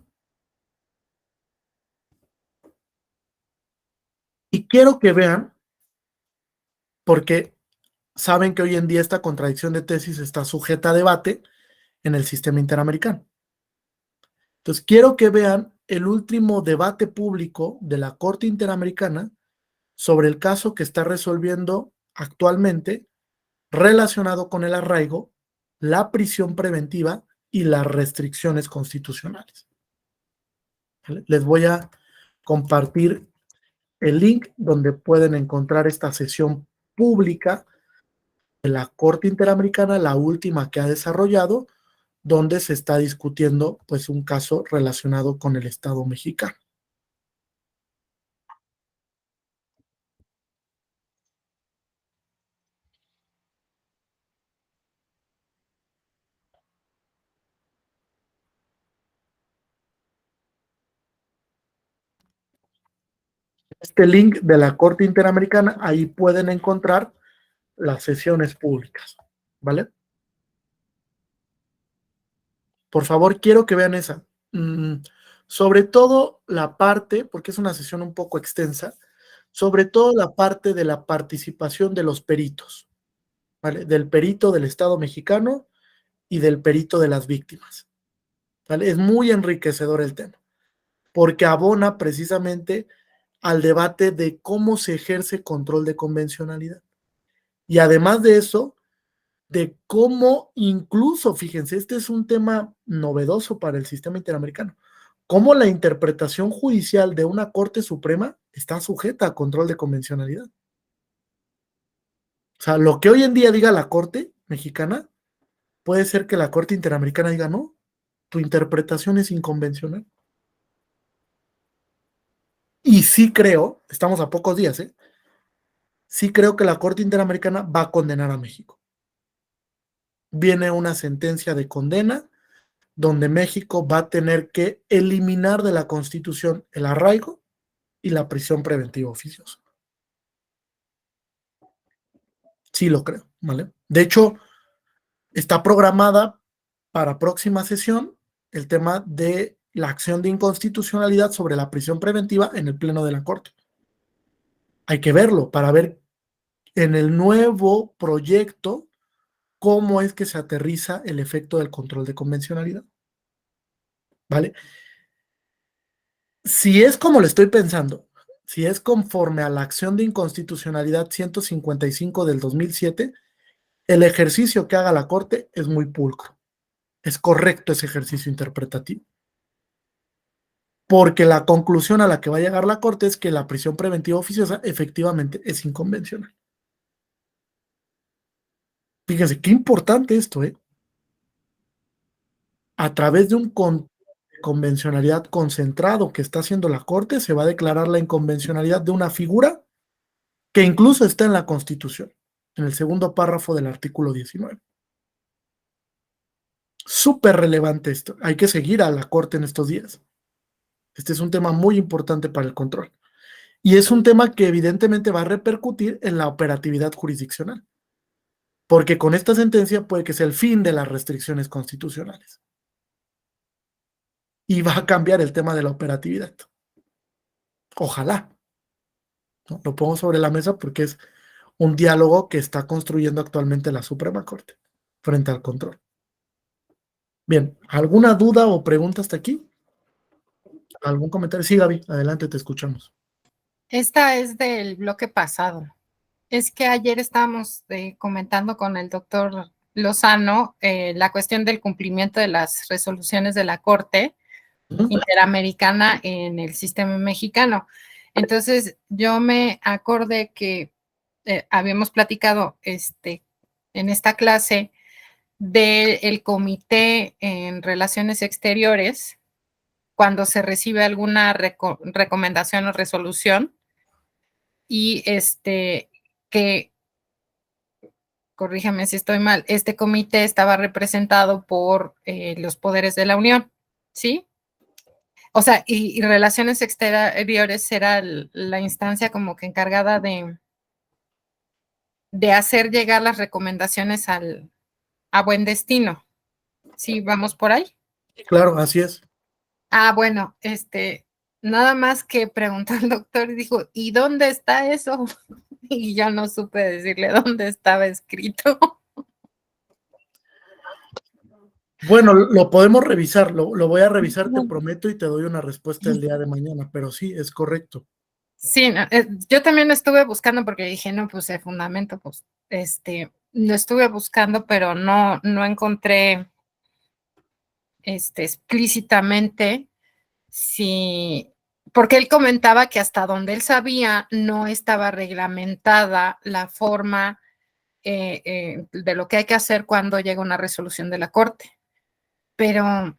Y quiero que vean, porque saben que hoy en día esta contradicción de tesis está sujeta a debate en el sistema interamericano. Entonces, quiero que vean el último debate público de la Corte Interamericana sobre el caso que está resolviendo actualmente relacionado con el arraigo, la prisión preventiva y las restricciones constitucionales. ¿Vale? Les voy a compartir el link donde pueden encontrar esta sesión pública de la Corte Interamericana, la última que ha desarrollado, donde se está discutiendo pues un caso relacionado con el Estado mexicano. este link de la Corte Interamericana, ahí pueden encontrar las sesiones públicas, ¿vale? Por favor, quiero que vean esa. Sobre todo la parte, porque es una sesión un poco extensa, sobre todo la parte de la participación de los peritos, ¿vale? Del perito del Estado mexicano y del perito de las víctimas, ¿vale? Es muy enriquecedor el tema, porque abona precisamente al debate de cómo se ejerce control de convencionalidad. Y además de eso, de cómo incluso, fíjense, este es un tema novedoso para el sistema interamericano, cómo la interpretación judicial de una Corte Suprema está sujeta a control de convencionalidad. O sea, lo que hoy en día diga la Corte mexicana, puede ser que la Corte Interamericana diga, no, tu interpretación es inconvencional. Y sí creo, estamos a pocos días, sí creo que la Corte Interamericana va a condenar a México. Viene una sentencia de condena donde México va a tener que eliminar de la Constitución el arraigo y la prisión preventiva oficiosa. Sí lo creo, ¿vale? De hecho, está programada para próxima sesión el tema de la acción de inconstitucionalidad sobre la prisión preventiva en el Pleno de la Corte. Hay que verlo para ver en el nuevo proyecto cómo es que se aterriza el efecto del control de convencionalidad, ¿vale? Si es como lo estoy pensando, si es conforme a la acción de inconstitucionalidad 155 del 2007, el ejercicio que haga la Corte es muy pulcro. Es correcto ese ejercicio interpretativo. Porque la conclusión a la que va a llegar la Corte es que la prisión preventiva oficiosa efectivamente es inconvencional. Fíjense, qué importante esto, ¿eh? A través de un control de convencionalidad concentrado que está haciendo la Corte, se va a declarar la inconvencionalidad de una figura que incluso está en la Constitución, en el segundo párrafo del artículo 19. Súper relevante esto. Hay que seguir a la Corte en estos días. Este es un tema muy importante para el control. Y es un tema que evidentemente va a repercutir en la operatividad jurisdiccional. Porque con esta sentencia puede que sea el fin de las restricciones constitucionales. Y va a cambiar el tema de la operatividad. Ojalá. ¿No? Lo pongo sobre la mesa porque es un diálogo que está construyendo actualmente la Suprema Corte frente al control. Bien, ¿alguna duda o pregunta hasta aquí? ¿Algún comentario? Sí, Gaby, adelante, te escuchamos. Esta es del bloque pasado. Es que ayer estábamos comentando con el doctor Lozano la cuestión del cumplimiento de las resoluciones de la Corte Interamericana en el sistema mexicano. Entonces, yo me acordé que habíamos platicado en esta clase del Comité en Relaciones Exteriores cuando se recibe alguna recomendación o resolución y que, corríjame si estoy mal, este comité estaba representado por los poderes de la Unión, ¿sí? O sea, y Relaciones Exteriores era la instancia como que encargada de hacer llegar las recomendaciones a buen destino. ¿Sí, vamos por ahí? Claro, así es. Ah, bueno, nada más que preguntó el doctor y dijo, ¿y dónde está eso? Y yo no supe decirle dónde estaba escrito. Bueno, lo podemos revisar, lo voy a revisar, te prometo, y te doy una respuesta el día de mañana, pero sí, es correcto. Sí, no, yo también estuve buscando porque dije, no, pues el fundamento, pues, lo estuve buscando, pero no encontré, explícitamente si, porque él comentaba que hasta donde él sabía no estaba reglamentada la forma de lo que hay que hacer cuando llega una resolución de la Corte. Pero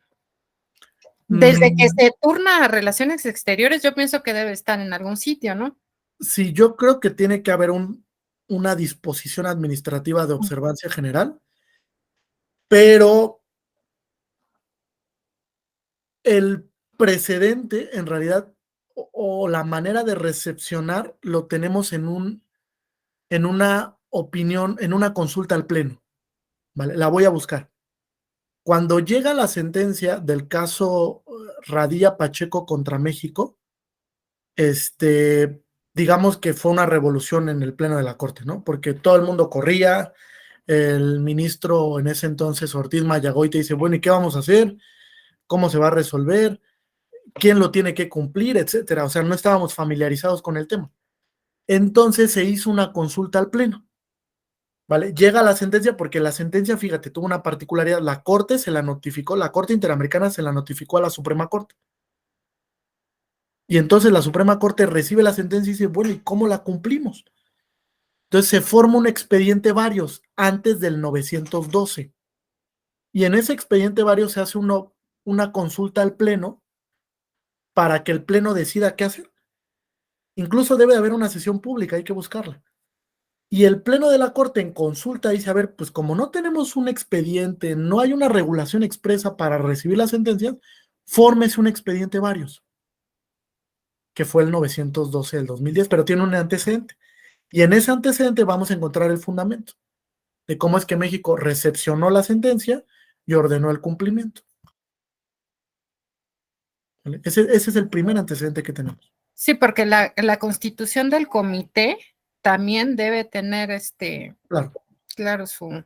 desde que se turna a Relaciones Exteriores, yo pienso que debe estar en algún sitio, ¿no? Sí, yo creo que tiene que haber una disposición administrativa de observancia general, pero el precedente, en realidad, o la manera de recepcionar lo tenemos en una opinión, en una consulta al Pleno, ¿vale? La voy a buscar. Cuando llega la sentencia del caso Radilla Pacheco contra México, digamos que fue una revolución en el Pleno de la Corte, ¿no? Porque todo el mundo corría, el ministro en ese entonces, Ortiz Mayagoite, dice, bueno, ¿y qué vamos a hacer? ¿Cómo se va a resolver? ¿Quién lo tiene que cumplir? Etcétera. O sea, no estábamos familiarizados con el tema. Entonces se hizo una consulta al Pleno, ¿vale? Llega la sentencia porque la sentencia, fíjate, tuvo una particularidad. La Corte se la notificó, la Corte Interamericana se la notificó a la Suprema Corte. Y entonces la Suprema Corte recibe la sentencia y dice, bueno, ¿y cómo la cumplimos? Entonces se forma un expediente varios antes del 912. Y en ese expediente varios se hace una consulta al Pleno para que el Pleno decida qué hacer. Incluso debe de haber una sesión pública, hay que buscarla. Y el Pleno de la Corte en consulta dice, a ver, pues como no tenemos un expediente, no hay una regulación expresa para recibir las sentencias, fórmese un expediente varios, que fue el 912 del 2010, pero tiene un antecedente. Y en ese antecedente vamos a encontrar el fundamento de cómo es que México recepcionó la sentencia y ordenó el cumplimiento. ¿Vale? Ese es el primer antecedente que tenemos. Sí, porque la constitución del comité también debe tener Claro, claro, su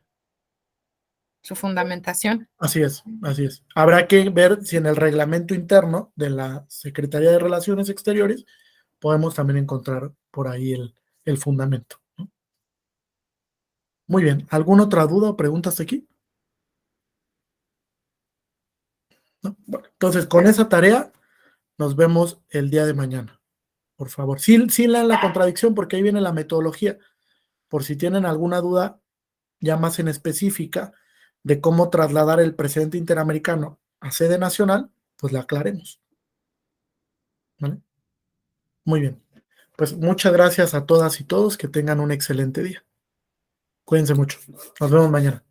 fundamentación. así es, así es. Habrá que ver si en el reglamento interno de la Secretaría de Relaciones Exteriores podemos también encontrar por ahí el fundamento, ¿no? Muy bien, ¿alguna otra duda o pregunta hasta aquí? ¿No? Bueno, entonces, con esa tarea nos vemos el día de mañana, por favor. Sí lean la contradicción porque ahí viene la metodología. Por si tienen alguna duda ya más en específica de cómo trasladar el precedente interamericano a sede nacional, pues la aclaremos. ¿Vale? Muy bien. Pues muchas gracias a todas y todos. Que tengan un excelente día. Cuídense mucho. Nos vemos mañana.